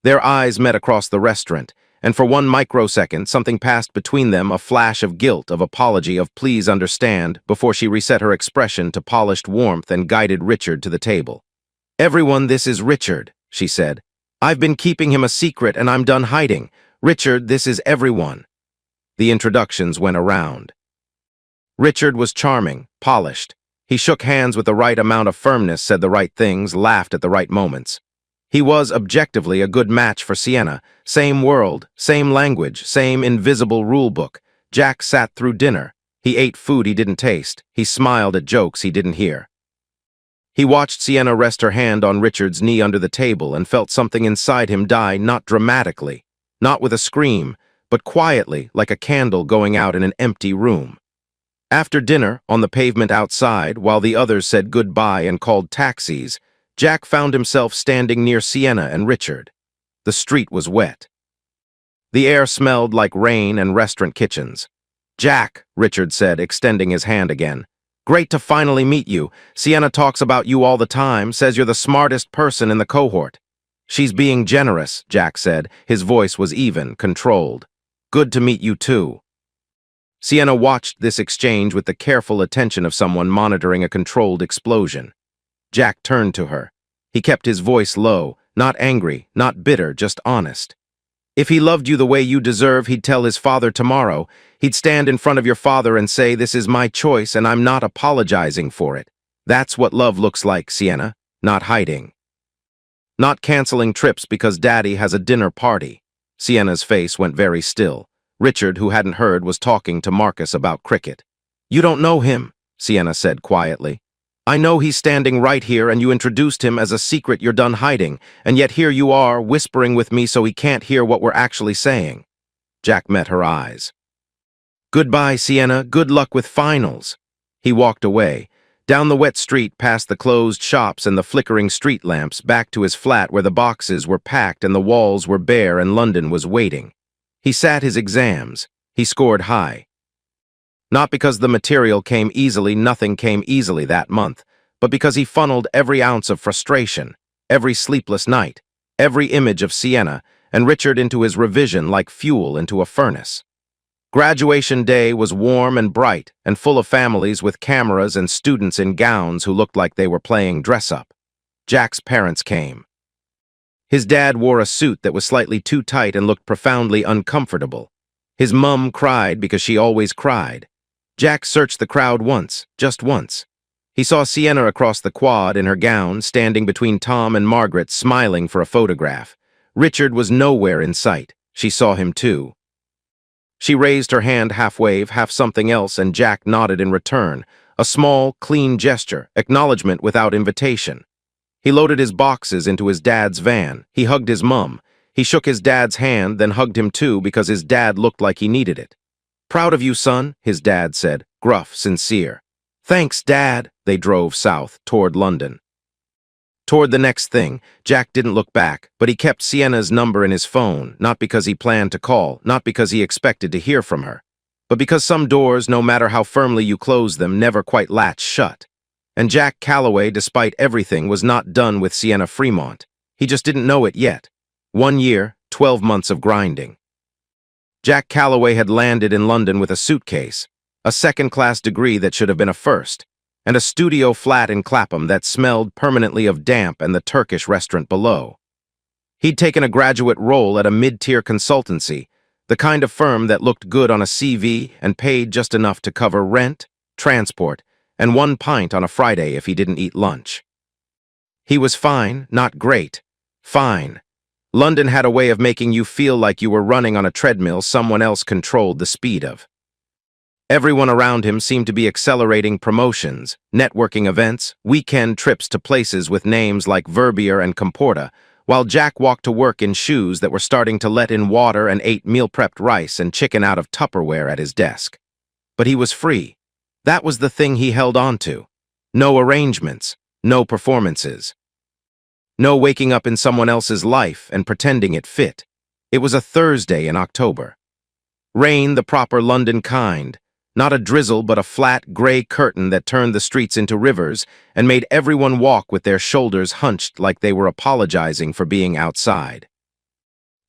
Their eyes met across the restaurant, and for 1 microsecond something passed between them, a flash of guilt, of apology, of please understand, before she reset her expression to polished warmth and guided Richard to the table. Everyone, this is Richard, she said. I've been keeping him a secret and I'm done hiding. Richard, this is everyone. The introductions went around. Richard was charming, polished. He shook hands with the right amount of firmness, said the right things, laughed at the right moments. He was, objectively, a good match for Sienna. Same world, same language, same invisible rulebook. Jack sat through dinner. He ate food he didn't taste. He smiled at jokes he didn't hear. He watched Sienna rest her hand on Richard's knee under the table and felt something inside him die, not dramatically, not with a scream, but quietly, like a candle going out in an empty room. After dinner, on the pavement outside, while the others said goodbye and called taxis, Jack found himself standing near Sienna and Richard. The street was wet. The air smelled like rain and restaurant kitchens. Jack, Richard said, extending his hand again. Great to finally meet you. Sienna talks about you all the time, says you're the smartest person in the cohort. She's being generous, Jack said. His voice was even, controlled. Good to meet you too. Sienna watched this exchange with the careful attention of someone monitoring a controlled explosion. Jack turned to her. He kept his voice low, not angry, not bitter, just honest. If he loved you the way you deserve, he'd tell his father tomorrow. He'd stand in front of your father and say, this is my choice and I'm not apologizing for it. That's what love looks like, Sienna, not hiding. Not canceling trips because Daddy has a dinner party. Sienna's face went very still. Richard, who hadn't heard, was talking to Marcus about cricket. "You don't know him," Sienna said quietly. "I know he's standing right here and you introduced him as a secret you're done hiding, and yet here you are, whispering with me so he can't hear what we're actually saying." Jack met her eyes. "Goodbye, Sienna. Good luck with finals." He walked away, down the wet street past the closed shops and the flickering street lamps, back to his flat where the boxes were packed and the walls were bare and London was waiting. He sat his exams. He scored high. Not because the material came easily, nothing came easily that month, but because he funneled every ounce of frustration, every sleepless night, every image of Sienna and Richard into his revision like fuel into a furnace. Graduation day was warm and bright and full of families with cameras and students in gowns who looked like they were playing dress-up. Jack's parents came. His dad wore a suit that was slightly too tight and looked profoundly uncomfortable. His mum cried because she always cried. Jack searched the crowd once, just once. He saw Sienna across the quad in her gown, standing between Tom and Margaret, smiling for a photograph. Richard was nowhere in sight. She saw him too. She raised her hand half wave, half something else, and Jack nodded in return. A small, clean gesture, acknowledgement without invitation. He loaded his boxes into his dad's van. He hugged his mum. He shook his dad's hand, then hugged him too because his dad looked like he needed it. "Proud of you, son," his dad said, gruff, sincere. "Thanks, Dad." They drove south, toward London. Toward the next thing, Jack didn't look back, but he kept Sienna's number in his phone, not because he planned to call, not because he expected to hear from her, but because some doors, no matter how firmly you close them, never quite latch shut. And Jack Calloway, despite everything, was not done with Sienna Fremont. He just didn't know it yet. 1 year, 12 months of grinding. Jack Calloway had landed in London with a suitcase, a second-class degree that should have been a first, and a studio flat in Clapham that smelled permanently of damp and the Turkish restaurant below. He'd taken a graduate role at a mid-tier consultancy, the kind of firm that looked good on a CV and paid just enough to cover rent, transport, and 1 pint on a Friday if he didn't eat lunch. He was fine, not great. Fine. London had a way of making you feel like you were running on a treadmill someone else controlled the speed of. Everyone around him seemed to be accelerating promotions, networking events, weekend trips to places with names like Verbier and Comporta, while Jack walked to work in shoes that were starting to let in water and ate meal-prepped rice and chicken out of Tupperware at his desk. But he was free. That was the thing he held on to. No arrangements, no performances. No waking up in someone else's life and pretending it fit. It was a Thursday in October. Rain, the proper London kind. Not a drizzle, but a flat, gray curtain that turned the streets into rivers and made everyone walk with their shoulders hunched like they were apologizing for being outside.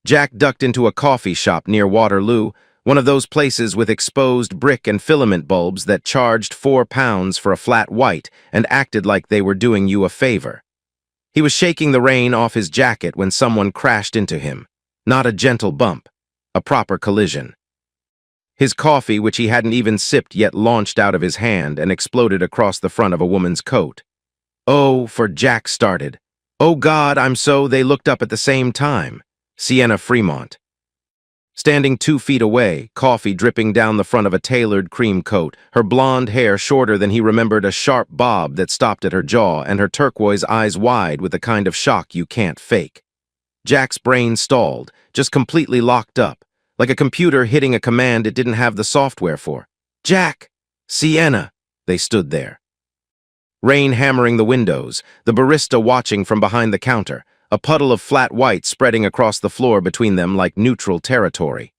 Jack ducked into a coffee shop near Waterloo, one of those places with exposed brick and filament bulbs that charged £4 for a flat white and acted like they were doing you a favor. He was shaking the rain off his jacket when someone crashed into him. Not a gentle bump, a proper collision. His coffee, which he hadn't even sipped yet, launched out of his hand and exploded across the front of a woman's coat. "Oh," for Jack started. "Oh God, I'm so..." They looked up at the same time. Sienna Fremont. Standing 2 feet away, coffee dripping down the front of a tailored cream coat, her blonde hair shorter than he remembered, a sharp bob that stopped at her jaw, and her turquoise eyes wide with the kind of shock you can't fake. Jack's brain stalled, just completely locked up, like a computer hitting a command it didn't have the software for. "Jack! Sienna!" They stood there. Rain hammering the windows, the barista watching from behind the counter, a puddle of flat white spreading across the floor between them like neutral territory.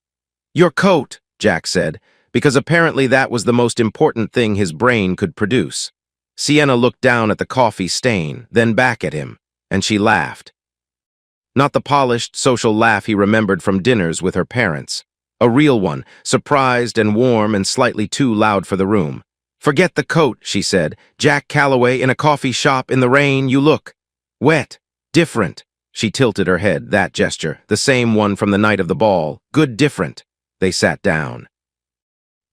"Your coat," Jack said, because apparently that was the most important thing his brain could produce. Sienna looked down at the coffee stain, then back at him, and she laughed. Not the polished, social laugh he remembered from dinners with her parents. A real one, surprised and warm and slightly too loud for the room. "Forget the coat," she said. "Jack Calloway in a coffee shop in the rain, you look wet. Different." She tilted her head, that gesture, the same one from the night of the ball. "Good different." They sat down.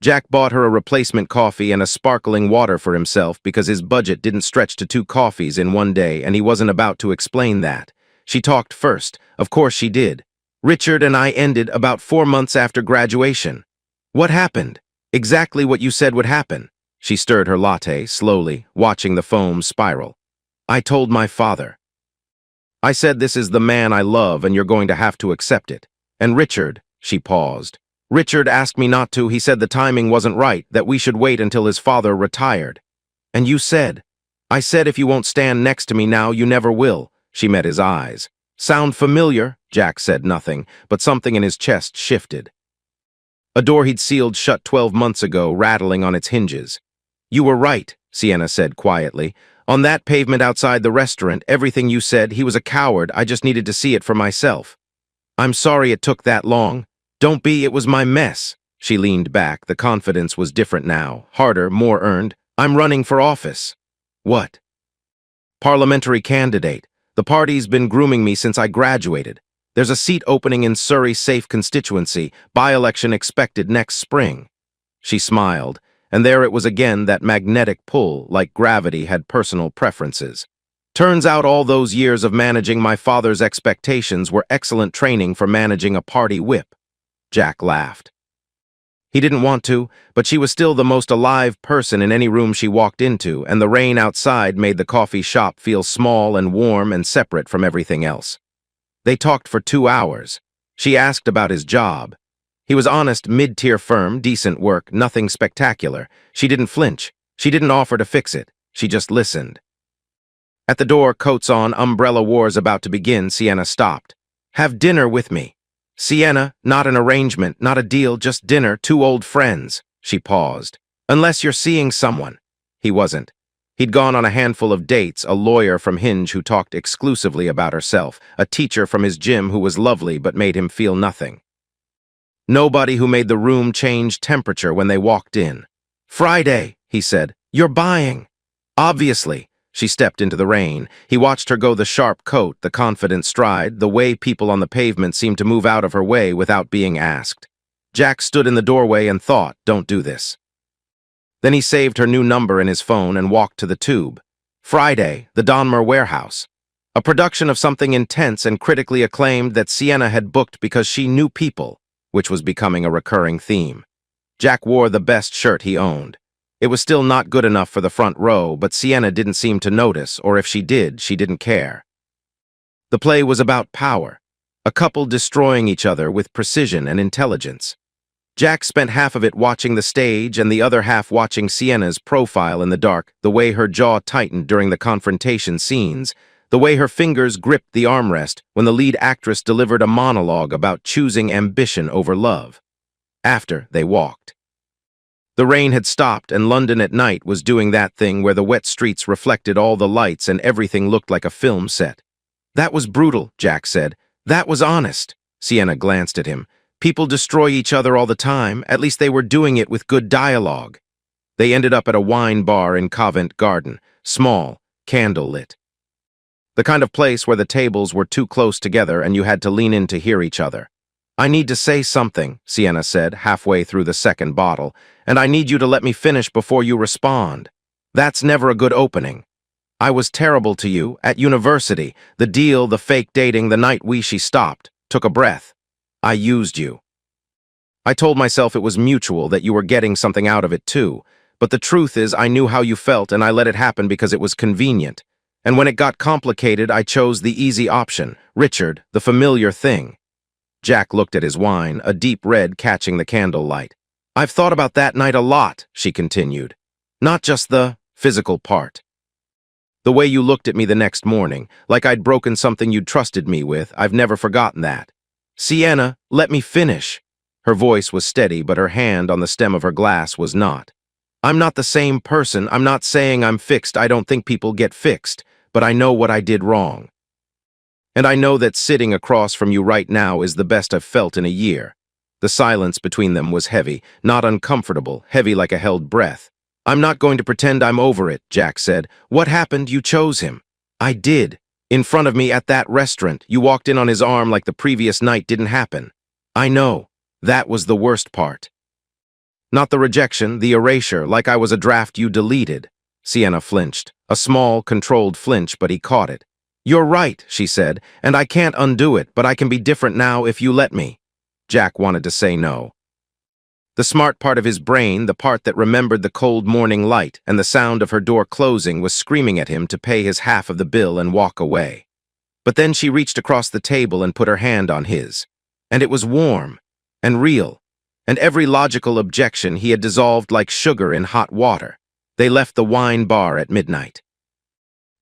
Jack bought her a replacement coffee and a sparkling water for himself because his budget didn't stretch to 2 coffees in one day, and he wasn't about to explain that. She talked first. Of course she did. Richard and I ended about 4 months after graduation. What happened? Exactly what you said would happen. She stirred her latte, slowly, watching the foam spiral. I told my father. I said this is the man I love and you're going to have to accept it. And Richard, she paused. Richard asked me not to. He said the timing wasn't right, that we should wait until his father retired. And you said. I said if you won't stand next to me now, you never will. She met his eyes. Sound familiar? Jack said nothing, but something in his chest shifted. A door he'd sealed shut 12 months ago, rattling on its hinges. You were right, Sienna said quietly. On that pavement outside the restaurant, everything you said, he was a coward. I just needed to see it for myself. I'm sorry it took that long. Don't be, it was my mess. She leaned back. The confidence was different now, harder, more earned. I'm running for office. What? Parliamentary candidate. The party's been grooming me since I graduated. There's a seat opening in Surrey's safe constituency, by-election expected next spring. She smiled, and there it was again, that magnetic pull, like gravity had personal preferences. Turns out all those years of managing my father's expectations were excellent training for managing a party whip. Jack laughed. He didn't want to, but she was still the most alive person in any room she walked into, and the rain outside made the coffee shop feel small and warm and separate from everything else. They talked for 2 hours. She asked about his job. He was honest, mid-tier firm, decent work, nothing spectacular. She didn't flinch. She didn't offer to fix it. She just listened. At the door, coats on, umbrella wars about to begin, Sienna stopped. Have dinner with me. Sienna, not an arrangement, not a deal, just dinner, 2 old friends. She paused. Unless you're seeing someone. He wasn't. He'd gone on a handful of dates, a lawyer from Hinge who talked exclusively about herself, a teacher from his gym who was lovely but made him feel nothing. Nobody who made the room change temperature when they walked in. Friday, he said. You're buying. Obviously. She stepped into the rain. He watched her go, the sharp coat, the confident stride, the way people on the pavement seemed to move out of her way without being asked. Jack stood in the doorway and thought, don't do this. Then he saved her new number in his phone and walked to the tube. Friday, the Donmer Warehouse. A production of something intense and critically acclaimed that Sienna had booked because she knew people, which was becoming a recurring theme. Jack wore the best shirt he owned. It was still not good enough for the front row, but Sienna didn't seem to notice, or if she did, she didn't care. The play was about power, a couple destroying each other with precision and intelligence. Jack spent half of it watching the stage and the other half watching Sienna's profile in the dark, the way her jaw tightened during the confrontation scenes, the way her fingers gripped the armrest when the lead actress delivered a monologue about choosing ambition over love. After, they walked. The rain had stopped, and London at night was doing that thing where the wet streets reflected all the lights and everything looked like a film set. That was brutal, Jack said. That was honest. Sienna glanced at him. People destroy each other all the time. At least they were doing it with good dialogue. They ended up at a wine bar in Covent Garden, small, candle-lit. The kind of place where the tables were too close together and you had to lean in to hear each other. I need to say something, Sienna said, halfway through the second bottle, and I need you to let me finish before you respond. That's never a good opening. I was terrible to you, at university, the deal, the fake dating, the night she stopped, took a breath. I used you. I told myself it was mutual, that you were getting something out of it too, but the truth is I knew how you felt and I let it happen because it was convenient. And when it got complicated, I chose the easy option, Richard, the familiar thing. Jack looked at his wine, a deep red catching the candlelight. I've thought about that night a lot, she continued. Not just the physical part. The way you looked at me the next morning, like I'd broken something you'd trusted me with, I've never forgotten that. Sienna, let me finish. Her voice was steady, but her hand on the stem of her glass was not. I'm not the same person. I'm not saying I'm fixed. I don't think people get fixed, but I know what I did wrong. And I know that sitting across from you right now is the best I've felt in a year. The silence between them was heavy, not uncomfortable, heavy like a held breath. I'm not going to pretend I'm over it, Jack said. What happened? You chose him. I did. In front of me at that restaurant, you walked in on his arm like the previous night didn't happen. I know. That was the worst part. Not the rejection, the erasure, like I was a draft you deleted. Sienna flinched. A small, controlled flinch, but he caught it. "You're right," she said, "and I can't undo it, but I can be different now if you let me." Jack wanted to say no. The smart part of his brain, the part that remembered the cold morning light and the sound of her door closing, was screaming at him to pay his half of the bill and walk away. But then she reached across the table and put her hand on his. And it was warm and real, and every logical objection he had dissolved like sugar in hot water. They left the wine bar at midnight.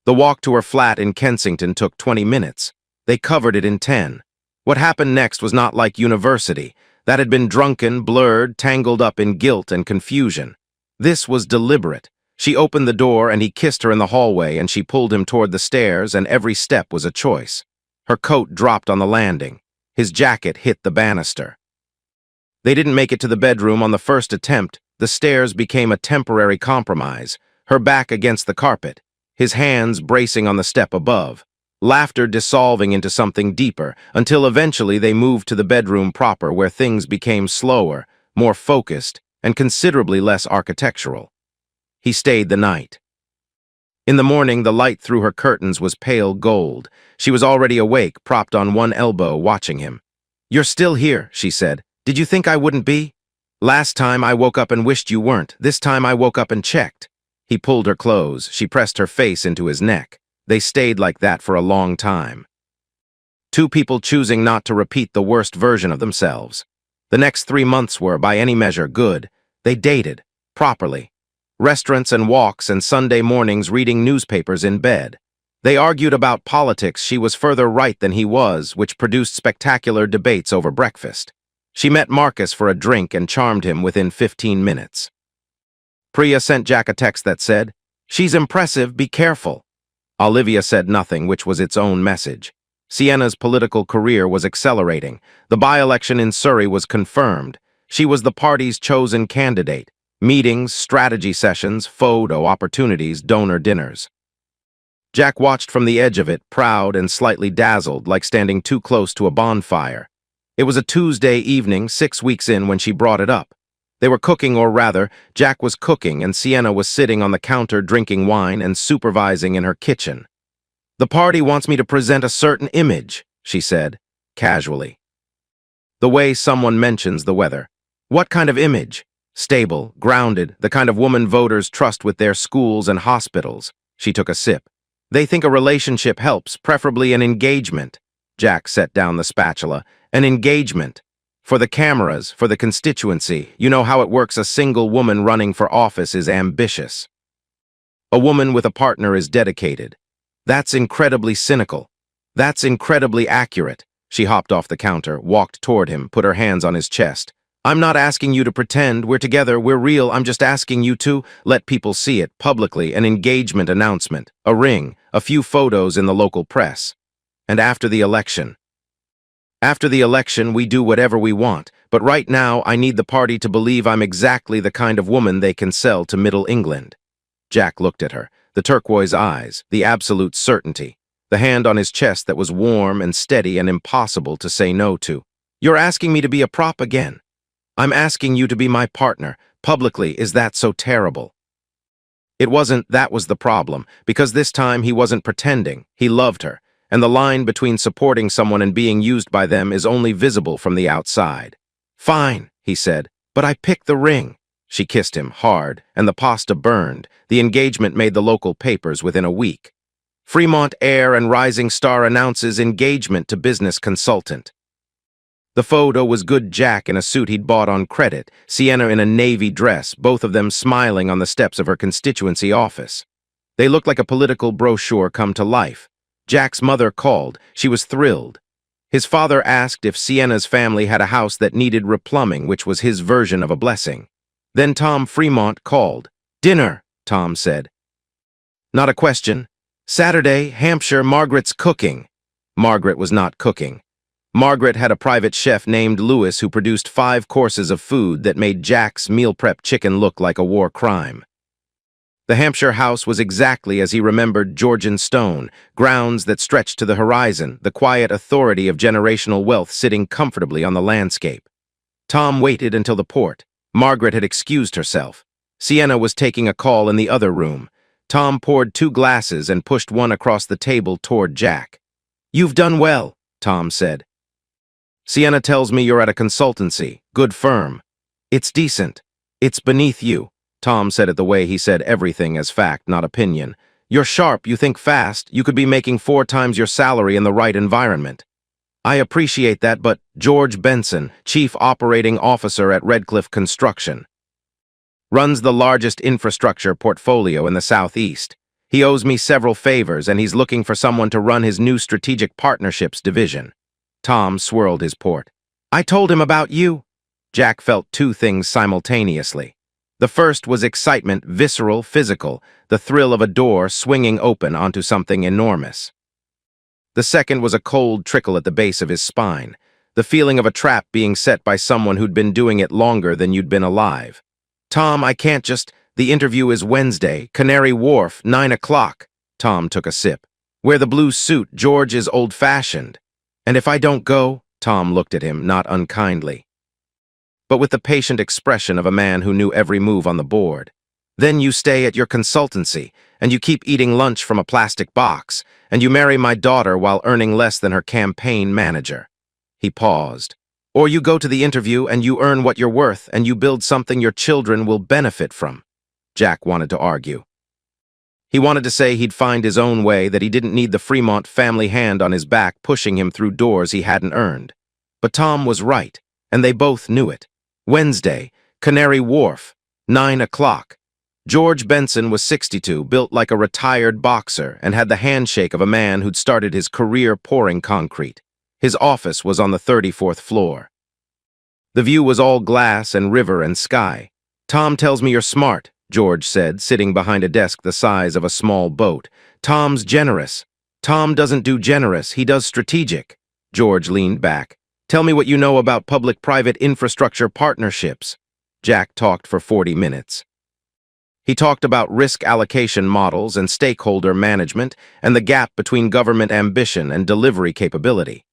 The walk to her flat in Kensington took 20 minutes. They covered it in 10. What happened next was not like university. That had been drunken, blurred, tangled up in guilt and confusion. This was deliberate. She opened the door and he kissed her in the hallway, and she pulled him toward the stairs, and every step was a choice. Her coat dropped on the landing. His jacket hit the banister. They didn't make it to the bedroom on the first attempt. The stairs became a temporary compromise, her back against the carpet, his hands bracing on the step above. Laughter dissolving into something deeper, until eventually they moved to the bedroom proper, where things became slower, more focused, and considerably less architectural. He stayed the night. In the morning, the light through her curtains was pale gold. She was already awake, propped on one elbow, watching him. "You're still here," she said. "Did you think I wouldn't be? Last time I woke up and wished you weren't. This time I woke up and checked." He pulled her close. She pressed her face into his neck. They stayed like that for a long time. Two people choosing not to repeat the worst version of themselves. The next 3 months were, by any measure, good. They dated, properly. Restaurants and walks, and Sunday mornings reading newspapers in bed. They argued about politics. She was further right than he was, which produced spectacular debates over breakfast. She met Marcus for a drink and charmed him within 15 minutes. Priya sent Jack a text that said, "She's impressive, be careful." Olivia said nothing, which was its own message. Sienna's political career was accelerating. The by-election in Surrey was confirmed. She was the party's chosen candidate. Meetings, strategy sessions, photo opportunities, donor dinners. Jack watched from the edge of it, proud and slightly dazzled, like standing too close to a bonfire. It was a Tuesday evening, 6 weeks in, when she brought it up. They were cooking, or rather, Jack was cooking, and Sienna was sitting on the counter drinking wine and supervising in her kitchen. "The party wants me to present a certain image," she said, casually. The way someone mentions the weather. "What kind of image?" "Stable, grounded, the kind of woman voters trust with their schools and hospitals." She took a sip. "They think a relationship helps, preferably an engagement." Jack set down the spatula. "An engagement. For the cameras, for the constituency. You know how it works. A single woman running for office is ambitious. A woman with a partner is dedicated. That's incredibly cynical. That's incredibly accurate." She hopped off the counter, walked toward him, put her hands on his chest. "I'm not asking you to pretend. We're together, we're real. I'm just asking you to let people see it publicly, an engagement announcement, a ring, a few photos in the local press. And after the election. After the election, we do whatever we want, but right now I need the party to believe I'm exactly the kind of woman they can sell to Middle England." Jack looked at her, the turquoise eyes, the absolute certainty, the hand on his chest that was warm and steady and impossible to say no to. "You're asking me to be a prop again. I'm asking you to be my partner, publicly. Is that so terrible?" It wasn't. That was the problem, because this time he wasn't pretending. He loved her. And the line between supporting someone and being used by them is only visible from the outside. "Fine," he said, "but I picked the ring." She kissed him hard, and the pasta burned. The engagement made the local papers within a week. Fremont heir and rising star announces engagement to business consultant. The photo was good. Jack in a suit he'd bought on credit, Sienna in a navy dress, both of them smiling on the steps of her constituency office. They looked like a political brochure come to life. Jack's mother called. She was thrilled. His father asked if Sienna's family had a house that needed replumbing, which was his version of a blessing. Then Tom Fremont called. "Dinner," Tom said. "Not a question. Saturday, Hampshire, Margaret's cooking." Margaret was not cooking. Margaret had a private chef named Lewis who produced 5 courses of food that made Jack's meal prep chicken look like a war crime. The Hampshire house was exactly as he remembered Georgian stone, grounds that stretched to the horizon, the quiet authority of generational wealth sitting comfortably on the landscape. Tom waited until the port. Margaret had excused herself. Sienna was taking a call in the other room. Tom poured 2 glasses and pushed one across the table toward Jack. "You've done well," Tom said. "Sienna tells me you're at a consultancy. Good firm." "It's decent. It's beneath you." Tom said it the way he said everything as fact, not opinion. "You're sharp, you think fast, you could be making 4 times your salary in the right environment." "I appreciate that, but George Benson, Chief Operating Officer at Redcliffe Construction, runs the largest infrastructure portfolio in the Southeast. He owes me several favors, and he's looking for someone to run his new Strategic Partnerships division." Tom swirled his port. "I told him about you." Jack felt 2 things simultaneously. The first was excitement, visceral, physical, the thrill of a door swinging open onto something enormous. The second was a cold trickle at the base of his spine, the feeling of a trap being set by someone who'd been doing it longer than you'd been alive. "Tom, I can't just— The interview is Wednesday, Canary Wharf, 9 o'clock. Tom took a sip. "Wear the blue suit, George is old-fashioned." "And if I don't go?" Tom looked at him, not unkindly, but with the patient expression of a man who knew every move on the board. "Then you stay at your consultancy, and you keep eating lunch from a plastic box, and you marry my daughter while earning less than her campaign manager." He paused. "Or you go to the interview and you earn what you're worth and you build something your children will benefit from." Jack wanted to argue. He wanted to say he'd find his own way, that he didn't need the Fremont family hand on his back pushing him through doors he hadn't earned. But Tom was right, and they both knew it. Wednesday, Canary Wharf, 9 o'clock. George Benson was 62, built like a retired boxer, and had the handshake of a man who'd started his career pouring concrete. His office was on the 34th floor. The view was all glass and river and sky. "Tom tells me you're smart," George said, sitting behind a desk the size of a small boat. "Tom's generous." "Tom doesn't do generous, he does strategic." George leaned back. "Tell me what you know about public-private infrastructure partnerships." Jack talked for 40 minutes. He talked about risk allocation models and stakeholder management and the gap between government ambition and delivery capability.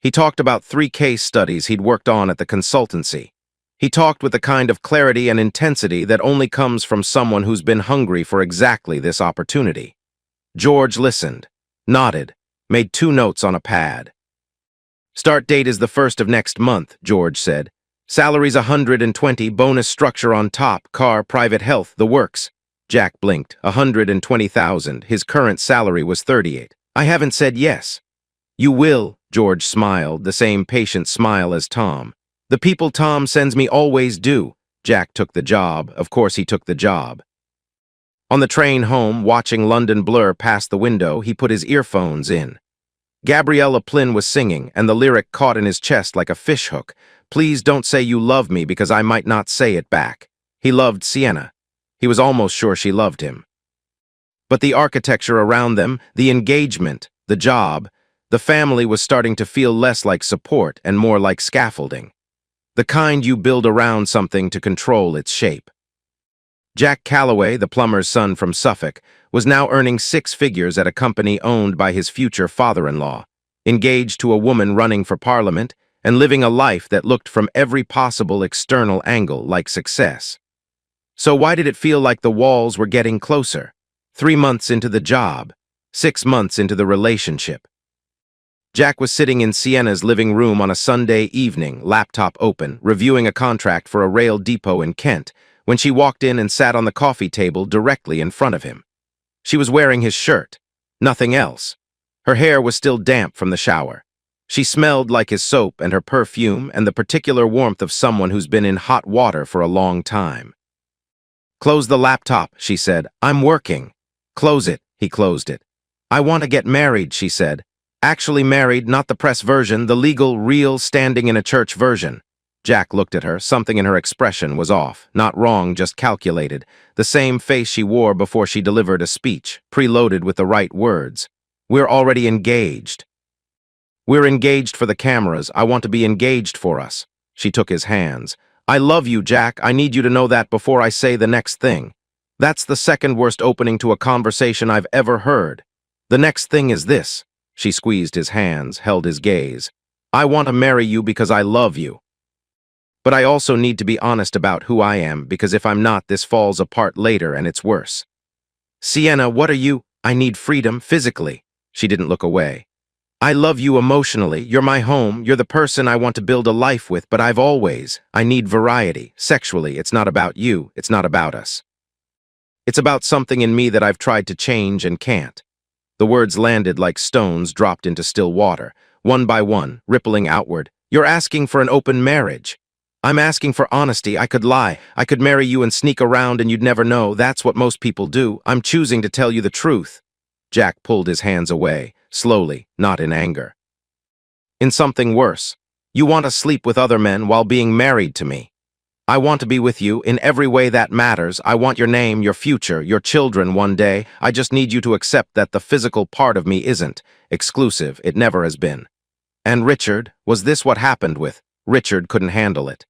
He talked about 3 case studies he'd worked on at the consultancy. He talked with the kind of clarity and intensity that only comes from someone who's been hungry for exactly this opportunity. George listened, nodded, made 2 notes on a pad. "Start date is the 1st of next month," George said. "Salary's 120, bonus structure on top, car, private health, the works." Jack blinked. 120,000. His current salary was 38. "I haven't said yes." "You will," George smiled, the same patient smile as Tom. "The people Tom sends me always do." Jack took the job. Of course he took the job. On the train home, watching London blur past the window, he put his earphones in. Gabriella Plynn was singing, and the lyric caught in his chest like a fishhook. "Please don't say you love me because I might not say it back." He loved Sienna. He was almost sure she loved him. But the architecture around them, the engagement, the job, the family was starting to feel less like support and more like scaffolding. The kind you build around something to control its shape. Jack Calloway, the plumber's son from Suffolk, was now earning 6 figures at a company owned by his future father-in-law, engaged to a woman running for Parliament, and living a life that looked from every possible external angle like success. So why did it feel like the walls were getting closer? 3 months into the job, 6 months into the relationship. Jack was sitting in Sienna's living room on a Sunday evening, laptop open, reviewing a contract for a rail depot in Kent, when she walked in and sat on the coffee table directly in front of him. She was wearing his shirt, nothing else. Her hair was still damp from the shower. She smelled like his soap and her perfume and the particular warmth of someone who's been in hot water for a long time. "Close the laptop," she said. "I'm working." "Close it." He closed it. "I want to get married," she said. "Actually married, not the press version, the legal, real, standing in a church version." Jack looked at her. Something in her expression was off. Not wrong, just calculated. The same face she wore before she delivered a speech, preloaded with the right words. "We're already engaged." "We're engaged for the cameras. I want to be engaged for us." She took his hands. "I love you, Jack. I need you to know that before I say the next thing. That's the second worst opening to a conversation I've ever heard. The next thing is this." She squeezed his hands, held his gaze. "I want to marry you because I love you. But I also need to be honest about who I am, because if I'm not, this falls apart later and it's worse." Sienna, what are you? I need freedom, physically. She didn't look away. I love you emotionally. You're my home. You're the person I want to build a life with, but I need variety. Sexually, it's not about you. It's not about us. It's about something in me that I've tried to change and can't. The words landed like stones dropped into still water, one by one, rippling outward. You're asking for an open marriage. I'm asking for honesty. I could lie. I could marry you and sneak around and you'd never know. That's what most people do. I'm choosing to tell you the truth. Jack pulled his hands away, slowly, not in anger. In something worse. You want to sleep with other men while being married to me. I want to be with you in every way that matters. I want your name, your future, your children one day. I just need you to accept that the physical part of me isn't exclusive. It never has been. And Richard, was this what happened with? Richard couldn't handle it.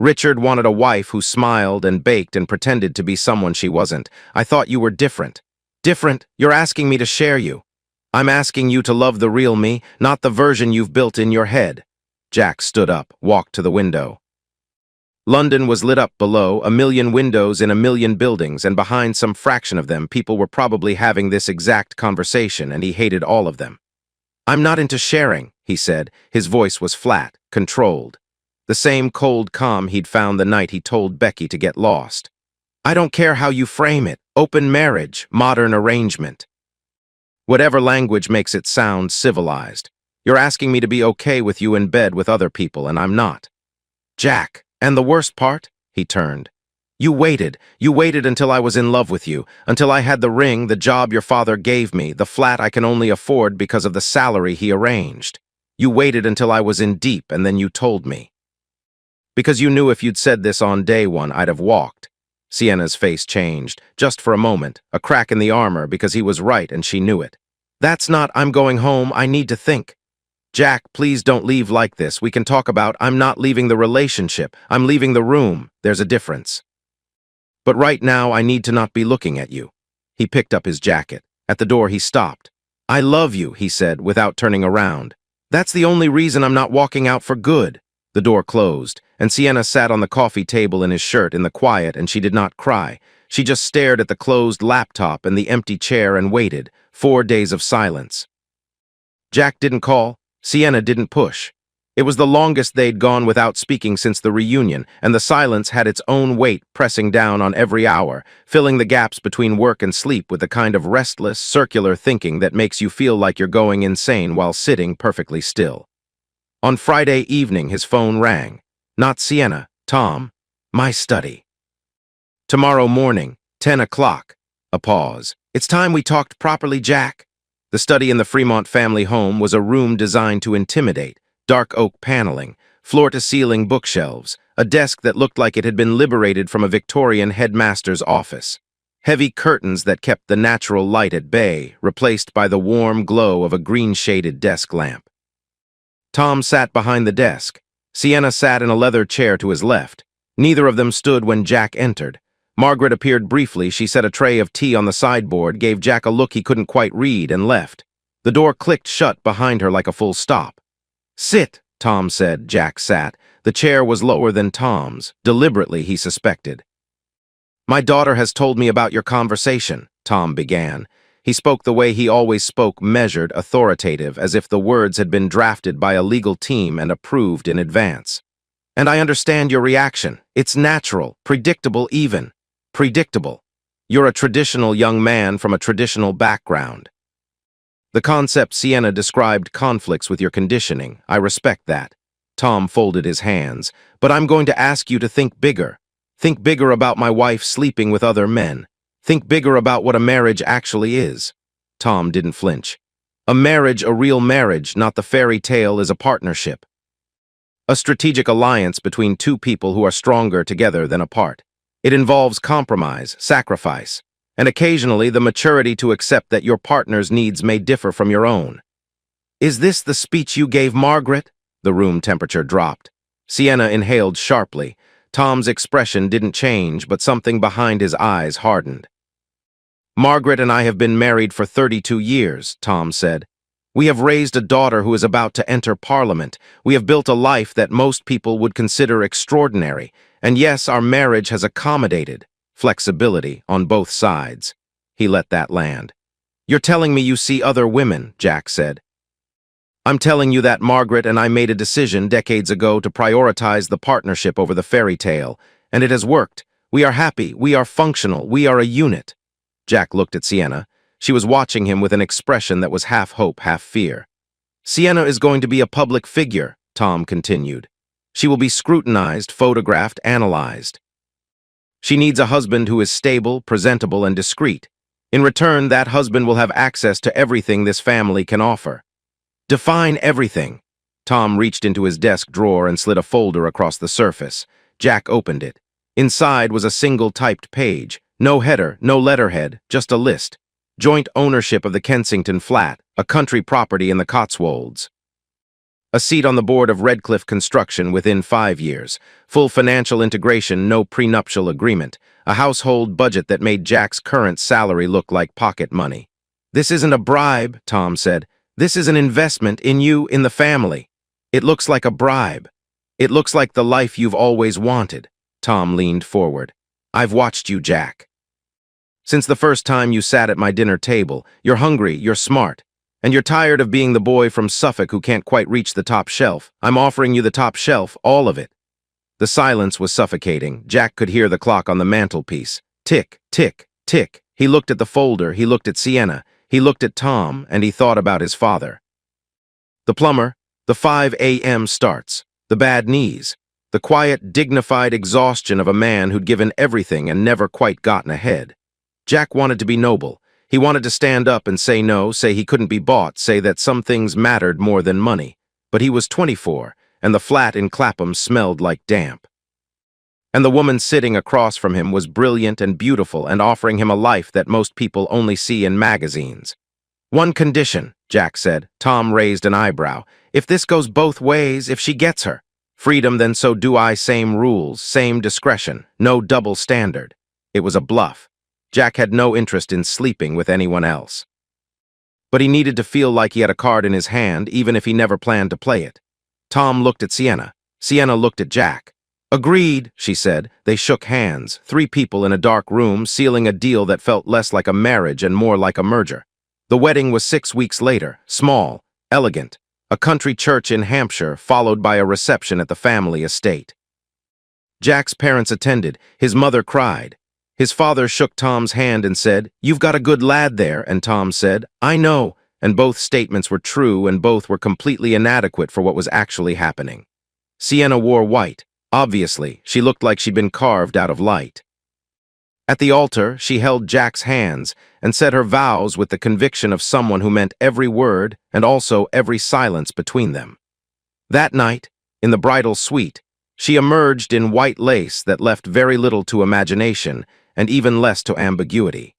Richard wanted a wife who smiled and baked and pretended to be someone she wasn't. I thought you were different. Different? You're asking me to share you. I'm asking you to love the real me, not the version you've built in your head. Jack stood up, walked to the window. London was lit up below, 1,000,000 windows in 1,000,000 buildings, and behind some fraction of them, people were probably having this exact conversation, and he hated all of them. I'm not into sharing, he said. His voice was flat, controlled. The same cold calm he'd found the night he told Becky to get lost. I don't care how you frame it, open marriage, modern arrangement. Whatever language makes it sound civilized. You're asking me to be okay with you in bed with other people, and I'm not. Jack. And the worst part? He turned. You waited until I was in love with you, until I had the ring, the job your father gave me, the flat I can only afford because of the salary he arranged. You waited until I was in deep, and then you told me. Because you knew if you'd said this on day one, I'd have walked. Sienna's face changed, just for a moment, a crack in the armor because he was right and she knew it. That's not, I'm going home, I need to think. Jack, please don't leave like this. We can talk about, I'm not leaving the relationship. I'm leaving the room. There's a difference. But right now, I need to not be looking at you. He picked up his jacket. At the door, he stopped. I love you, he said, without turning around. That's the only reason I'm not walking out for good. The door closed, and Sienna sat on the coffee table in his shirt in the quiet, and she did not cry. She just stared at the closed laptop and the empty chair and waited. 4 days of silence. Jack didn't call. Sienna didn't push. It was the longest they'd gone without speaking since the reunion, and the silence had its own weight pressing down on every hour, filling the gaps between work and sleep with the kind of restless, circular thinking that makes you feel like you're going insane while sitting perfectly still. On Friday evening, his phone rang. Not Sienna, Tom. My study. Tomorrow morning, 10 o'clock. A pause. It's time we talked properly, Jack. The study in the Fremont family home was a room designed to intimidate, dark oak paneling, floor-to-ceiling bookshelves, a desk that looked like it had been liberated from a Victorian headmaster's office, heavy curtains that kept the natural light at bay, replaced by the warm glow of a green-shaded desk lamp. Tom sat behind the desk. Sienna sat in a leather chair to his left. Neither of them stood when Jack entered. Margaret appeared briefly. She set a tray of tea on the sideboard, gave Jack a look he couldn't quite read, and left. The door clicked shut behind her like a full stop. Sit, Tom said. Jack sat. The chair was lower than Tom's. Deliberately, he suspected. My daughter has told me about your conversation, Tom began. He spoke the way he always spoke, measured, authoritative, as if the words had been drafted by a legal team and approved in advance. And I understand your reaction. It's natural, predictable even. Predictable. You're a traditional young man from a traditional background. The concept Sienna described conflicts with your conditioning. I respect that. Tom folded his hands. But I'm going to ask you to think bigger. Think bigger about my wife sleeping with other men. Think bigger about what a marriage actually is. Tom didn't flinch. A marriage, a real marriage, not the fairy tale, is a partnership. A strategic alliance between two people who are stronger together than apart. It involves compromise, sacrifice, and occasionally the maturity to accept that your partner's needs may differ from your own. Is this the speech you gave Margaret? The room temperature dropped. Sienna inhaled sharply. Tom's expression didn't change, but something behind his eyes hardened. Margaret and I have been married for 32 years, Tom said. We have raised a daughter who is about to enter Parliament. We have built a life that most people would consider extraordinary. And yes, our marriage has accommodated flexibility on both sides. He let that land. "You're telling me you see other women," Jack said. "I'm telling you that Margaret and I made a decision decades ago to prioritize the partnership over the fairy tale, and it has worked. We are happy, we are functional, we are a unit." Jack looked at Sienna. She was watching him with an expression that was half hope, half fear. "Sienna is going to be a public figure," Tom continued. "She will be scrutinized, photographed, analyzed. She needs a husband who is stable, presentable, and discreet. In return, that husband will have access to everything this family can offer." "Define everything." Tom reached into his desk drawer and slid a folder across the surface. Jack opened it. Inside was a single typed page. No header, no letterhead, just a list. Joint ownership of the Kensington flat, a country property in the Cotswolds. A seat on the board of Redcliffe Construction within 5 years. Full financial integration, no prenuptial agreement. A household budget that made Jack's current salary look like pocket money. "This isn't a bribe," Tom said. "This is an investment in you, in the family." "It looks like a bribe. It looks like the life you've always wanted." Tom leaned forward. "I've watched you, Jack. Since the first time you sat at my dinner table, you're hungry, you're smart, and you're tired of being the boy from Suffolk who can't quite reach the top shelf. I'm offering you the top shelf, all of it." The silence was suffocating. Jack could hear the clock on the mantelpiece. Tick, tick, tick. He looked at the folder, he looked at Sienna, he looked at Tom, and he thought about his father. The plumber, the 5 a.m. starts, the bad knees, the quiet, dignified exhaustion of a man who'd given everything and never quite gotten ahead. Jack wanted to be noble. He wanted to stand up and say no, say he couldn't be bought, say that some things mattered more than money. But he was 24, and the flat in Clapham smelled like damp. And the woman sitting across from him was brilliant and beautiful and offering him a life that most people only see in magazines. "One condition," Jack said. Tom raised an eyebrow. "If this goes both ways, if she gets her. Freedom, then so do I, same rules, same discretion, no double standard." It was a bluff. Jack had no interest in sleeping with anyone else. But he needed to feel like he had a card in his hand, even if he never planned to play it. Tom looked at Sienna. Sienna looked at Jack. "Agreed," she said. They shook hands, 3 people in a dark room, sealing a deal that felt less like a marriage and more like a merger. The wedding was 6 weeks later, small, elegant, a country church in Hampshire, followed by a reception at the family estate. Jack's parents attended. His mother cried. His father shook Tom's hand and said, "You've got a good lad there," and Tom said, "I know," and both statements were true and both were completely inadequate for what was actually happening. Sienna wore white. Obviously, she looked like she'd been carved out of light. At the altar, she held Jack's hands and said her vows with the conviction of someone who meant every word and also every silence between them. That night, in the bridal suite, she emerged in white lace that left very little to imagination and even less to ambiguity.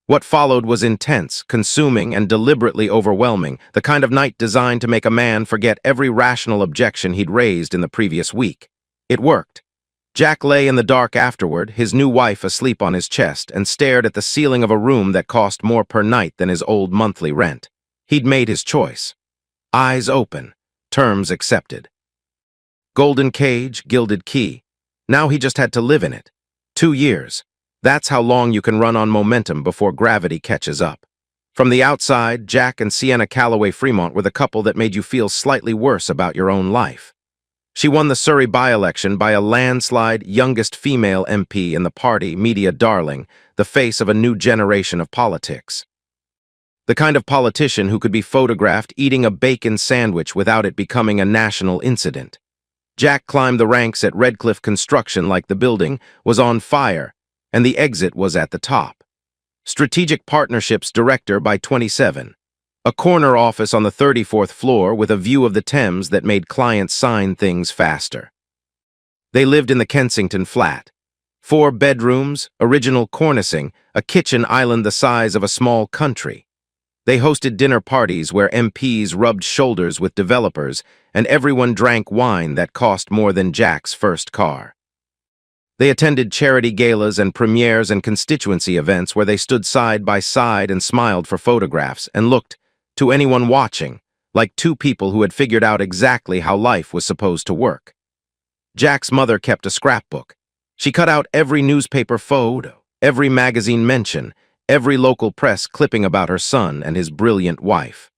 What followed was intense, consuming, and deliberately overwhelming, the kind of night designed to make a man forget every rational objection he'd raised in the previous week. It worked. Jack lay in the dark afterward, his new wife asleep on his chest, and stared at the ceiling of a room that cost more per night than his old monthly rent. He'd made his choice. Eyes open. Terms accepted. Golden cage, gilded key. Now he just had to live in it. 2 years. That's how long you can run on momentum before gravity catches up. From the outside, Jack and Sienna Calloway Fremont were the couple that made you feel slightly worse about your own life. She won the Surrey by-election by a landslide, youngest female MP in the party, media darling, the face of a new generation of politics. The kind of politician who could be photographed eating a bacon sandwich without it becoming a national incident. Jack climbed the ranks at Redcliffe Construction like the building was on fire, and the exit was at the top. Strategic Partnerships Director by 27. A corner office on the 34th floor with a view of the Thames that made clients sign things faster. They lived in the Kensington flat. 4 bedrooms, original cornicing, a kitchen island the size of a small country. They hosted dinner parties where MPs rubbed shoulders with developers, and everyone drank wine that cost more than Jack's first car. They attended charity galas and premieres and constituency events where they stood side by side and smiled for photographs and looked, to anyone watching, like 2 people who had figured out exactly how life was supposed to work. Jack's mother kept a scrapbook. She cut out every newspaper photo, every magazine mention, every local press clipping about her son and his brilliant wife.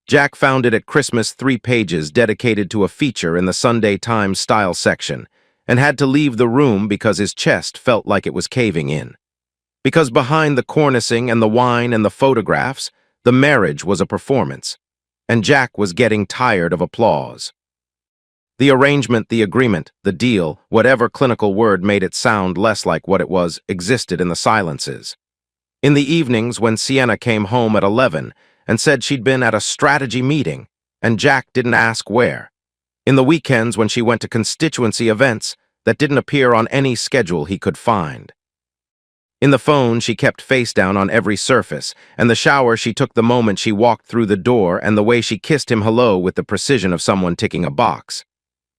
Jack found it at Christmas 3 pages dedicated to a feature in the Sunday Times style section, and had to leave the room because his chest felt like it was caving in. Because behind the cornicing and the wine and the photographs, the marriage was a performance, and Jack was getting tired of applause. The arrangement, the agreement, the deal, whatever clinical word made it sound less like what it was, existed in the silences. In the evenings when Sienna came home at 11 and said she'd been at a strategy meeting, and Jack didn't ask where. In the weekends when she went to constituency events that didn't appear on any schedule he could find. In the phone, she kept face down on every surface, and the shower she took the moment she walked through the door, and the way she kissed him hello with the precision of someone ticking a box.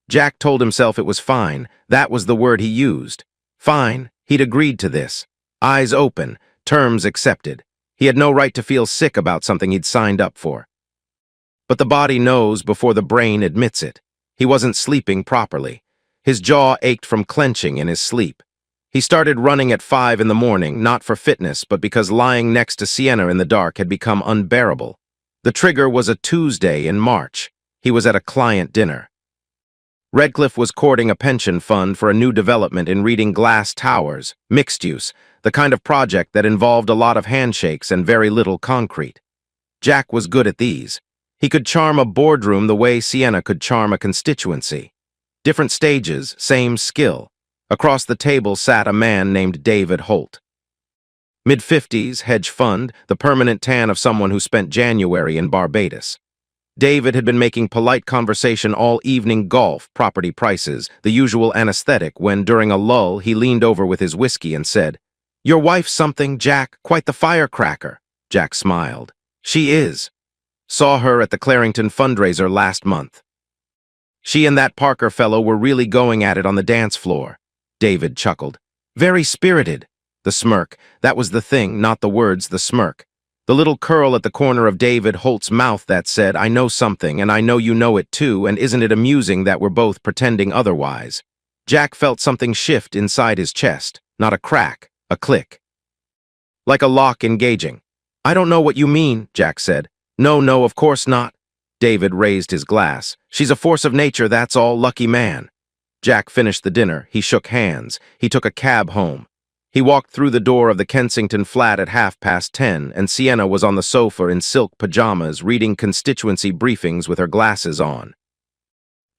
Jack told himself it was fine. That was the word he used. Fine. He'd agreed to this. Eyes open. Terms accepted. He had no right to feel sick about something he'd signed up for. But the body knows before the brain admits it. He wasn't sleeping properly. His jaw ached from clenching in his sleep. He started running at 5 in the morning, not for fitness, but because lying next to Sienna in the dark had become unbearable. The trigger was a Tuesday in March. He was at a client dinner. Redcliffe was courting a pension fund for a new development in Reading Glass Towers, mixed use, the kind of project that involved a lot of handshakes and very little concrete. Jack was good at these. He could charm a boardroom the way Sienna could charm a constituency. Different stages, same skill. Across the table sat a man named David Holt. Mid-50s, hedge fund, the permanent tan of someone who spent January in Barbados. David had been making polite conversation all evening, golf, property prices, the usual anesthetic, when during a lull he leaned over with his whiskey and said, "Your wife's something, Jack, quite the firecracker." Jack smiled. "She is. Saw her at the Clarington fundraiser last month. She and that Parker fellow were really going at it on the dance floor." David chuckled. "Very spirited." The smirk. That was the thing, not the words, the smirk. The little curl at the corner of David Holt's mouth that said, "I know something, and I know you know it too, and isn't it amusing that we're both pretending otherwise?" Jack felt something shift inside his chest, not a crack, a click. Like a lock engaging. "I don't know what you mean," Jack said. No, of course not." David raised his glass. "She's a force of nature, that's all, lucky man." Jack finished the dinner. He shook hands. He took a cab home. He walked through the door of the Kensington flat at 10:30, and Sienna was on the sofa in silk pajamas, reading constituency briefings with her glasses on.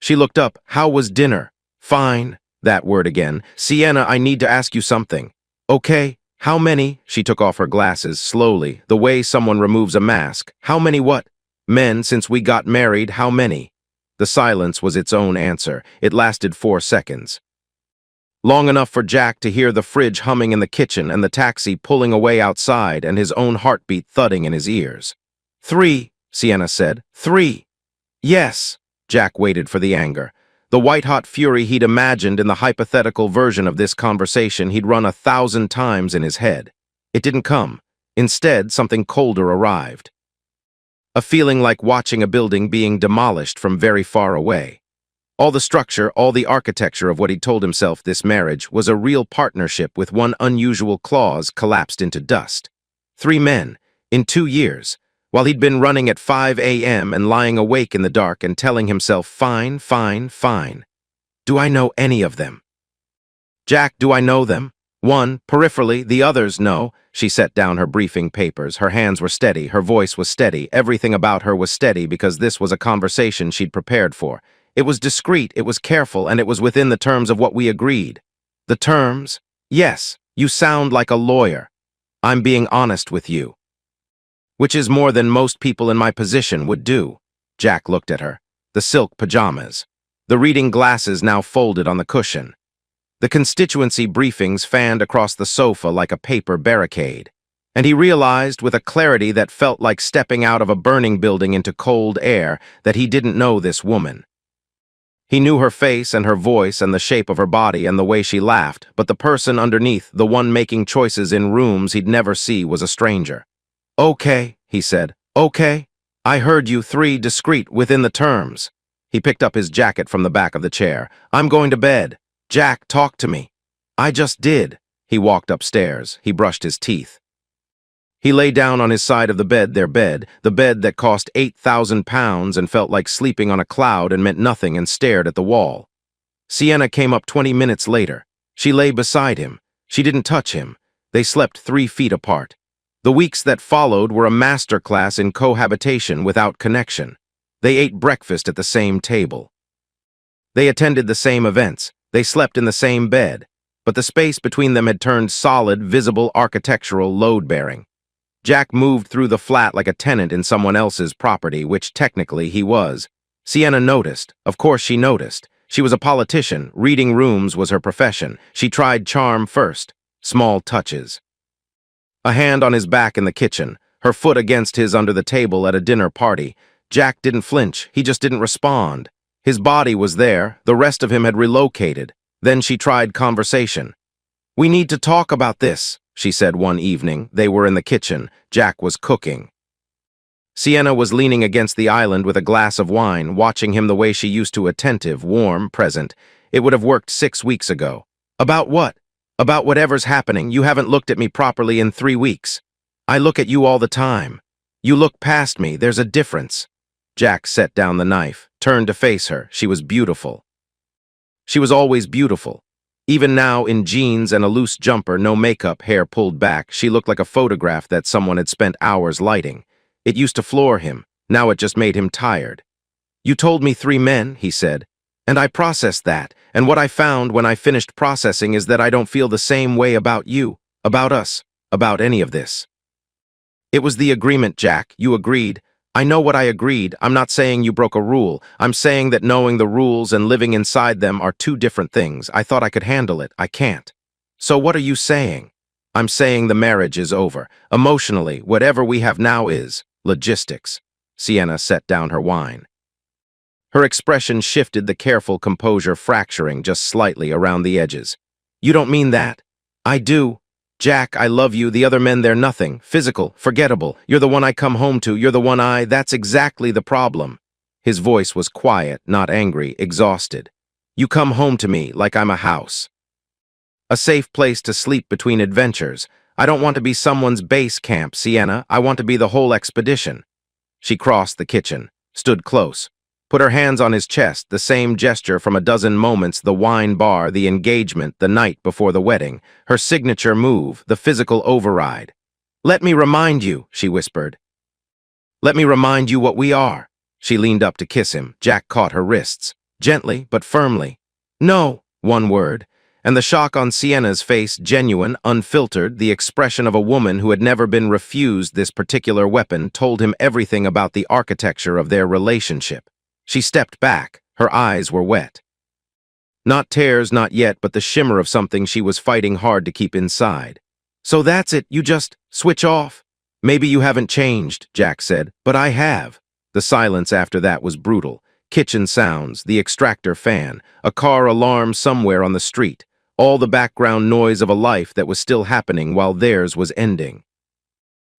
She looked up. "How was dinner?" "Fine." That word again. "Sienna, I need to ask you something." "Okay. How many?" She took off her glasses, slowly, the way someone removes a mask. "How many what?" "Men, since we got married, how many?" The silence was its own answer. It lasted 4 seconds. Long enough for Jack to hear the fridge humming in the kitchen and the taxi pulling away outside and his own heartbeat thudding in his ears. "3, Sienna said. 3. "Yes." Jack waited for the anger. The white-hot fury he'd imagined in the hypothetical version of this conversation he'd run 1,000 times in his head. It didn't come. Instead, something colder arrived. A feeling like watching a building being demolished from very far away. All the structure, all the architecture of what he'd told himself this marriage was a real partnership with one unusual clause collapsed into dust. 3 men, in 2 years, while he'd been running at 5 a.m. and lying awake in the dark and telling himself, fine, fine, fine. Do I know any of them? Jack, do I know them? One, peripherally, the others, no. She set down her briefing papers. Her hands were steady, her voice was steady, everything about her was steady because this was a conversation she'd prepared for. It was discreet, it was careful, and it was within the terms of what we agreed. The terms? Yes, you sound like a lawyer. I'm being honest with you. Which is more than most people in my position would do. Jack looked at her. The silk pajamas. The reading glasses now folded on the cushion. The constituency briefings fanned across the sofa like a paper barricade. And he realized with a clarity that felt like stepping out of a burning building into cold air that he didn't know this woman. He knew her face and her voice and the shape of her body and the way she laughed, but the person underneath, the one making choices in rooms he'd never see, was a stranger. Okay, he said. Okay. I heard you 3 discreet within the terms. He picked up his jacket from the back of the chair. I'm going to bed. Jack, talk to me. I just did. He walked upstairs. He brushed his teeth. He lay down on his side of the bed, the bed that cost 8,000 pounds and felt like sleeping on a cloud and meant nothing, and stared at the wall. Sienna came up 20 minutes later. She lay beside him. She didn't touch him. They slept 3 feet apart. The weeks that followed were a masterclass in cohabitation without connection. They ate breakfast at the same table. They attended the same events. They slept in the same bed. But the space between them had turned solid, visible, architectural, load-bearing. Jack moved through the flat like a tenant in someone else's property, which technically he was. Sienna noticed. Of course she noticed. She was a politician. Reading rooms was her profession. She tried charm first. Small touches. A hand on his back in the kitchen, her foot against his under the table at a dinner party. Jack didn't flinch. He just didn't respond. His body was there. The rest of him had relocated. Then she tried conversation. "We need to talk about this," she said one evening. They were in the kitchen. Jack was cooking. Sienna was leaning against the island with a glass of wine, watching him the way she used to, attentive, warm, present. It would have worked 6 weeks ago. "About what?" "About whatever's happening. You haven't looked at me properly in 3 weeks. I look at you all the time. You look past me. There's a difference." Jack set down the knife, turned to face her. She was beautiful. She was always beautiful. Even now, in jeans and a loose jumper, no makeup, hair pulled back, she looked like a photograph that someone had spent hours lighting. It used to floor him. Now it just made him tired. "You told me 3 men," he said, "and I processed that, and what I found when I finished processing is that I don't feel the same way about you, about us, about any of this." "It was the agreement, Jack. You agreed. I know what I agreed. I'm not saying you broke a rule. I'm saying that knowing the rules and living inside them are 2 different things. I thought I could handle it. I can't." "So what are you saying?" "I'm saying the marriage is over. Emotionally, whatever we have now is logistics." Sienna set down her wine. Her expression shifted, the careful composure fracturing just slightly around the edges. "You don't mean that?" "I do. Jack, I love you. The other men, they're nothing. Physical, forgettable. You're the one I come home to. You're the one that's exactly the problem." His voice was quiet, not angry, exhausted. "You come home to me like I'm a house. A safe place to sleep between adventures. I don't want to be someone's base camp, Sienna. I want to be the whole expedition." She crossed the kitchen, stood close, put her hands on his chest, the same gesture from a dozen moments, the wine bar, the engagement, the night before the wedding, her signature move, the physical override. "Let me remind you," she whispered. "Let me remind you what we are." She leaned up to kiss him. Jack caught her wrists, gently but firmly. "No," one word, and the shock on Sienna's face, genuine, unfiltered, the expression of a woman who had never been refused this particular weapon, told him everything about the architecture of their relationship. She stepped back. Her eyes were wet. Not tears, not yet, but the shimmer of something she was fighting hard to keep inside. "So that's it, you just switch off?" "Maybe you haven't changed," Jack said, "but I have." The silence after that was brutal. Kitchen sounds, the extractor fan, a car alarm somewhere on the street, all the background noise of a life that was still happening while theirs was ending.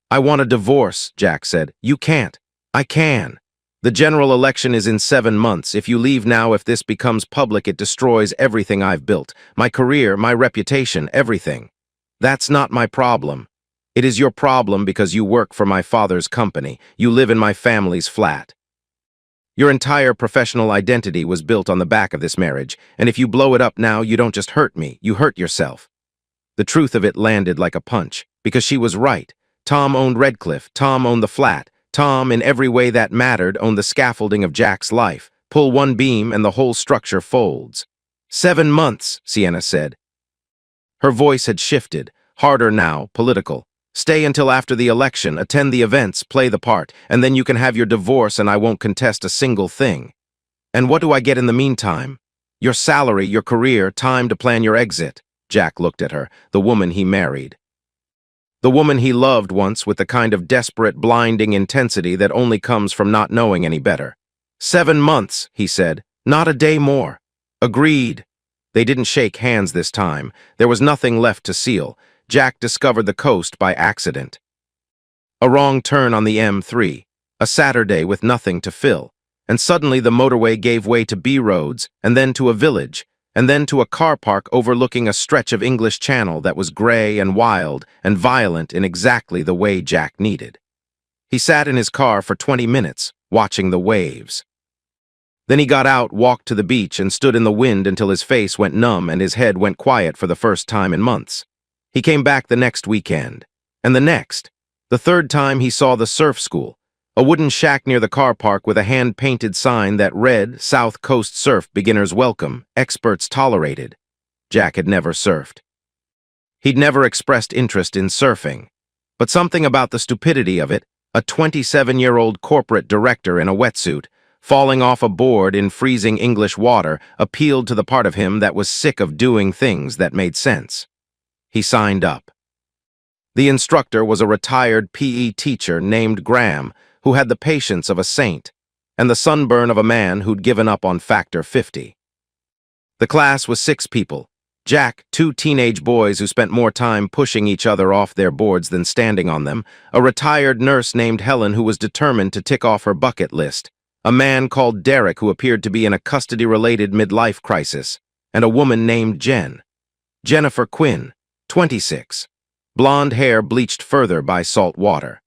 "I want a divorce," Jack said. "You can't." "I can. The general election is in 7 months. If you leave now, if this becomes public, it destroys everything I've built. My career, my reputation, everything. That's not my problem. It is your problem because you work for my father's company. You live in my family's flat. Your entire professional identity was built on the back of this marriage, and if you blow it up now, you don't just hurt me, you hurt yourself." The truth of it landed like a punch, because she was right. Tom owned Redcliffe. Tom owned the flat. Tom, in every way that mattered, owned the scaffolding of Jack's life. Pull one beam and the whole structure folds. 7 months, Sienna said. Her voice had shifted, harder now, political. "Stay until after the election, attend the events, play the part, and then you can have your divorce and I won't contest a single thing." "And what do I get in the meantime?" "Your salary, your career, time to plan your exit." Jack looked at her, the woman he married. The woman he loved once with the kind of desperate, blinding intensity that only comes from not knowing any better. 7 months, he said, not a day more. Agreed. They didn't shake hands this time. There was nothing left to seal. Jack discovered the coast by accident. A wrong turn on the M3, a Saturday with nothing to fill, and suddenly the motorway gave way to B roads and then to a village. and then to a car park overlooking a stretch of English Channel that was gray and wild and violent in exactly the way Jack needed. He sat in his car for 20 minutes, watching the waves. Then he got out, walked to the beach, and stood in the wind until his face went numb and his head went quiet for the first time in months. He came back the next weekend, and the next. The third time he saw the surf school, a wooden shack near the car park with a hand-painted sign that read, "South Coast Surf Beginners Welcome, Experts Tolerated." Jack had never surfed. He'd never expressed interest in surfing, but something about the stupidity of it, a 27-year-old corporate director in a wetsuit, falling off a board in freezing English water, appealed to the part of him that was sick of doing things that made sense. He signed up. The instructor was a retired PE teacher named Graham, who had the patience of a saint and the sunburn of a man who'd given up on Factor 50. The class was 6 people. Jack, 2 teenage boys who spent more time pushing each other off their boards than standing on them, a retired nurse named Helen who was determined to tick off her bucket list, a man called Derek who appeared to be in a custody-related midlife crisis, and a woman named Jennifer Quinn, 26. Blonde hair bleached further by salt water.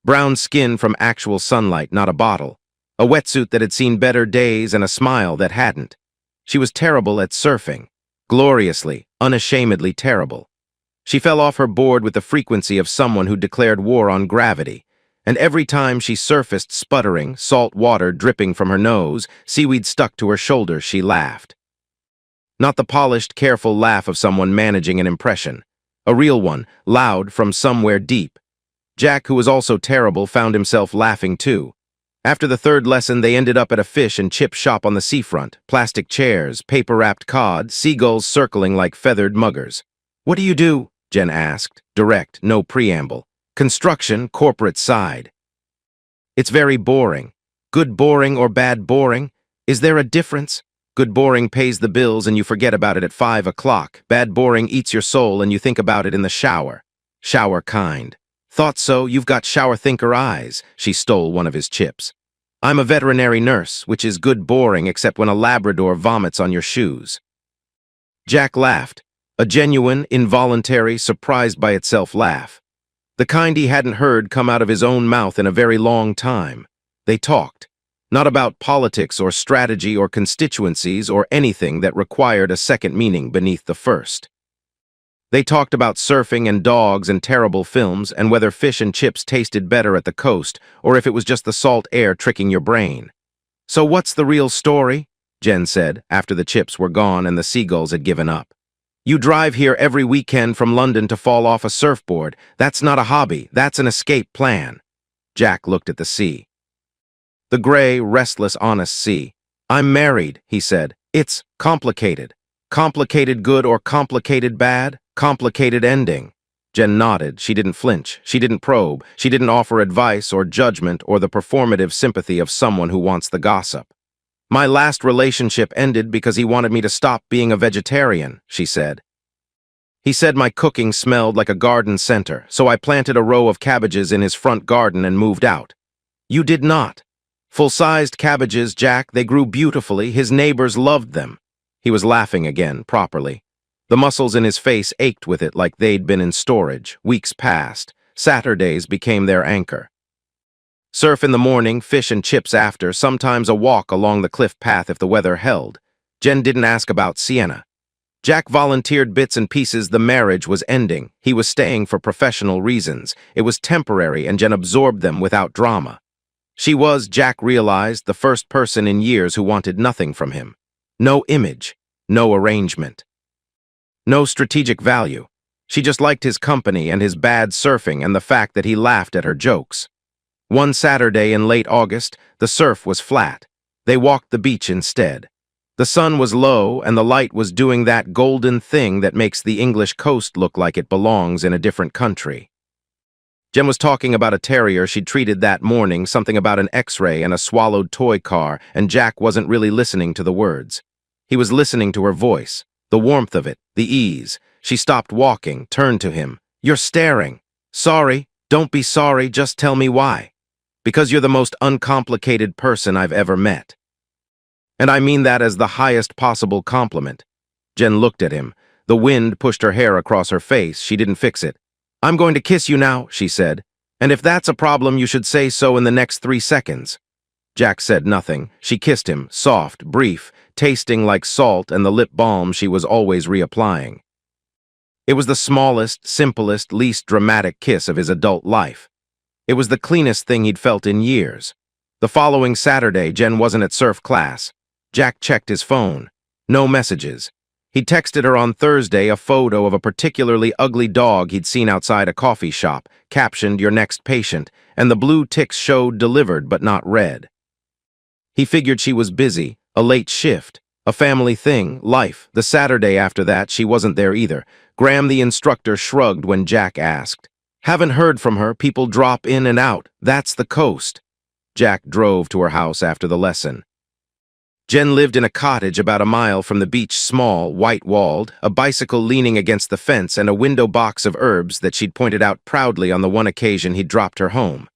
Brown skin from actual sunlight, not a bottle. A wetsuit that had seen better days and a smile that hadn't. She was terrible at surfing. Gloriously, unashamedly terrible. She fell off her board with the frequency of someone who declared war on gravity, and every time she surfaced sputtering, salt water dripping from her nose, seaweed stuck to her shoulders, she laughed. Not the polished, careful laugh of someone managing an impression. A real one, loud from somewhere deep. Jack, who was also terrible, found himself laughing too. After the third lesson, they ended up at a fish and chip shop on the seafront. Plastic chairs, paper-wrapped cod, seagulls circling like feathered muggers. "What do you do?" Jen asked. Direct, no preamble. "Construction, corporate side." "It's very boring." "Good boring or bad boring? Is there a difference?" "Good boring pays the bills and you forget about it at 5 o'clock. Bad boring eats your soul and you think about it in the shower." "Shower kind." "Thought so, you've got shower thinker eyes." She stole one of his chips. "I'm a veterinary nurse, which is good boring except when a Labrador vomits on your shoes." Jack laughed, a genuine, involuntary, surprised by itself laugh. The kind he hadn't heard come out of his own mouth in a very long time. They talked, not about politics or strategy or constituencies or anything that required a second meaning beneath the first. They talked about surfing and dogs and terrible films and whether fish and chips tasted better at the coast or if it was just the salt air tricking your brain. "So what's the real story?" Jen said, after the chips were gone and the seagulls had given up. "You drive here every weekend from London to fall off a surfboard. That's not a hobby, that's an escape plan." Jack looked at the sea. The gray, restless, honest sea. "I'm married," he said. "It's complicated. Complicated good or complicated bad? Complicated ending." Jen nodded. She didn't flinch. She didn't probe. She didn't offer advice or judgment or the performative sympathy of someone who wants the gossip. "My last relationship ended because he wanted me to stop being a vegetarian," she said. "He said my cooking smelled like a garden center, so I planted a row of cabbages in his front garden and moved out." "You did not." "Full-sized cabbages, Jack. They grew beautifully. His neighbors loved them." He was laughing again, properly. The muscles in his face ached with it like they'd been in storage. Weeks passed. Saturdays became their anchor. Surf in the morning, fish and chips after, sometimes a walk along the cliff path if the weather held. Jen didn't ask about Sienna. Jack volunteered bits and pieces. The marriage was ending. He was staying for professional reasons. It was temporary and Jen absorbed them without drama. She was, Jack realized, the first person in years who wanted nothing from him. No image, no arrangement. No strategic value. She just liked his company and his bad surfing and the fact that he laughed at her jokes. One Saturday in late August, the surf was flat. They walked the beach instead. The sun was low and the light was doing that golden thing that makes the English coast look like it belongs in a different country. Jen was talking about a terrier she'd treated that morning, something about an X-ray and a swallowed toy car, and Jack wasn't really listening to the words. He was listening to her voice. The warmth of it, the ease. She stopped walking, turned to him. "You're staring." "Sorry, don't be sorry, just tell me why." "Because you're the most uncomplicated person I've ever met." And I mean that as the highest possible compliment. Jen looked at him. The wind pushed her hair across her face. She didn't fix it. I'm going to kiss you now, she said. And if that's a problem, you should say so in the next 3 seconds. Jack said nothing. She kissed him, soft, brief, tasting like salt and the lip balm she was always reapplying. It was the smallest, simplest, least dramatic kiss of his adult life. It was the cleanest thing he'd felt in years. The following Saturday, Jen wasn't at surf class. Jack checked his phone. No messages. He texted her on Thursday a photo of a particularly ugly dog he'd seen outside a coffee shop, captioned "Your next patient," and the blue ticks showed delivered but not read. He figured she was busy, a late shift, a family thing, life. The Saturday after that, she wasn't there either. Graham, the instructor, shrugged when Jack asked. Haven't heard from her, people drop in and out. That's the coast. Jack drove to her house after the lesson. Jen lived in a cottage about a mile from the beach, small, white-walled, a bicycle leaning against the fence and a window box of herbs that she'd pointed out proudly on the one occasion he'd dropped her home.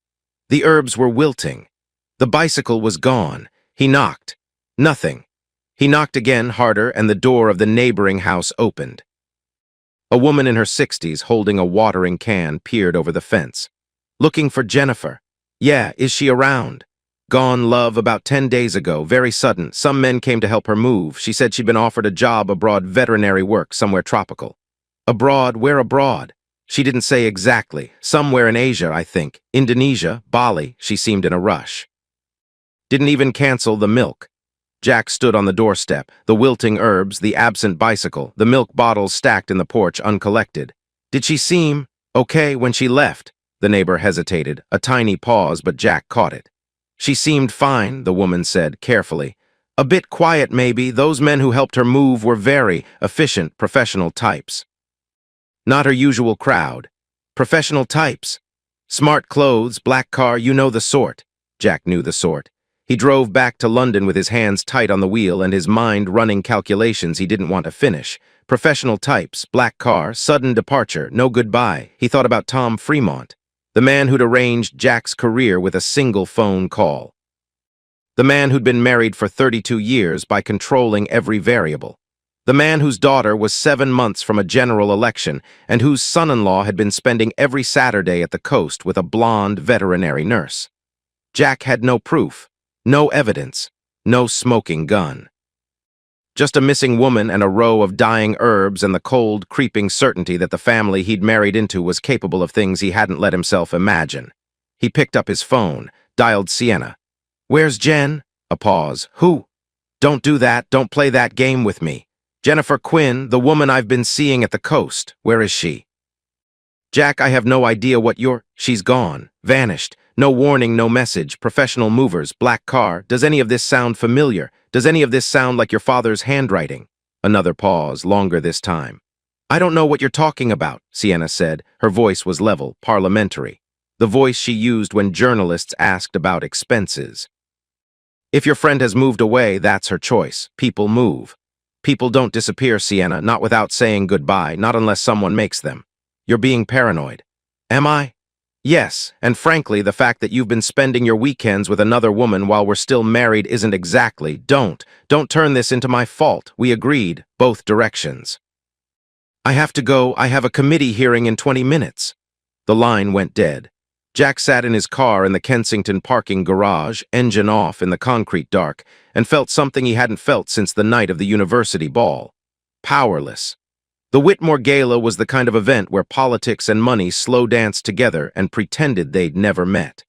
The herbs were wilting. The bicycle was gone. He knocked. Nothing. He knocked again, harder, and the door of the neighboring house opened. A woman in her 60s, holding a watering can, peered over the fence. Looking for Jennifer. Yeah, is she around? Gone, love, about 10 days ago, very sudden. Some men came to help her move. She said she'd been offered a job abroad, veterinary work, somewhere tropical. Abroad? Where abroad? She didn't say exactly. Somewhere in Asia, I think. Indonesia, Bali. She seemed in a rush. Didn't even cancel the milk. Jack stood on the doorstep, the wilting herbs, the absent bicycle, the milk bottles stacked in the porch uncollected. Did she seem okay when she left? The neighbor hesitated, a tiny pause, but Jack caught it. She seemed fine, the woman said, carefully. A bit quiet, maybe. Those men who helped her move were very efficient, professional types. Not her usual crowd. Professional types. Smart clothes, black car, you know the sort. Jack knew the sort. He drove back to London with his hands tight on the wheel and his mind running calculations he didn't want to finish. Professional types, black car, sudden departure, no goodbye. He thought about Tom Fremont, the man who'd arranged Jack's career with a single phone call. The man who'd been married for 32 years by controlling every variable. The man whose daughter was 7 months from a general election and whose son-in-law had been spending every Saturday at the coast with a blonde veterinary nurse. Jack had no proof, no evidence, no smoking gun. Just a missing woman and a row of dying herbs and the cold, creeping certainty that the family he'd married into was capable of things he hadn't let himself imagine. He picked up his phone, dialed Sienna. Where's Jen? A pause. Who? Don't do that, don't play that game with me. Jennifer Quinn, the woman I've been seeing at the coast. Where is she? Jack, I have no idea what you're... She's gone. Vanished. No warning, no message. Professional movers. Black car. Does any of this sound familiar? Does any of this sound like your father's handwriting? Another pause, longer this time. I don't know what you're talking about, Sienna said. Her voice was level, parliamentary. The voice she used when journalists asked about expenses. If your friend has moved away, that's her choice. People move. People don't disappear, Sienna, not without saying goodbye, not unless someone makes them. You're being paranoid. Am I? Yes, and frankly, the fact that you've been spending your weekends with another woman while we're still married isn't exactly. Don't turn this into my fault. We agreed, both directions. I have to go. I have a committee hearing in 20 minutes. The line went dead. Jack sat in his car in the Kensington parking garage, engine off in the concrete dark, and felt something he hadn't felt since the night of the university ball. Powerless. The Whitmore Gala was the kind of event where politics and money slow danced together and pretended they'd never met.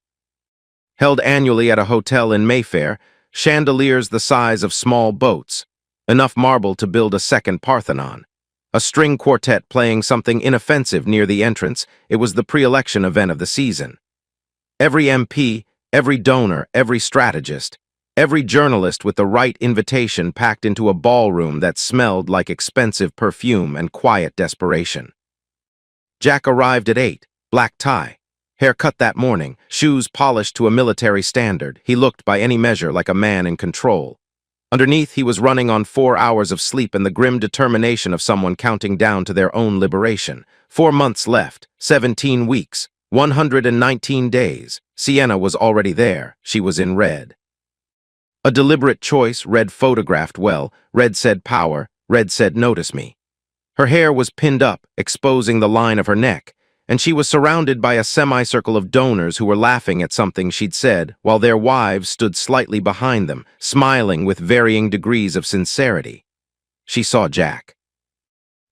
Held annually at a hotel in Mayfair, chandeliers the size of small boats, enough marble to build a second Parthenon. A string quartet playing something inoffensive near the entrance, it was the pre-election event of the season. Every MP, every donor, every strategist, every journalist with the right invitation packed into a ballroom that smelled like expensive perfume and quiet desperation. Jack arrived at 8, black tie, hair cut that morning, shoes polished to a military standard. He looked by any measure like a man in control. Underneath, he was running on 4 hours of sleep and the grim determination of someone counting down to their own liberation. 4 months left, 17 weeks, 119 days. Sienna was already there. She was in red. A deliberate choice. Red photographed well. Red said power. Red said notice me. Her hair was pinned up, exposing the line of her neck, and she was surrounded by a semicircle of donors who were laughing at something she'd said, while their wives stood slightly behind them, smiling with varying degrees of sincerity. She saw Jack.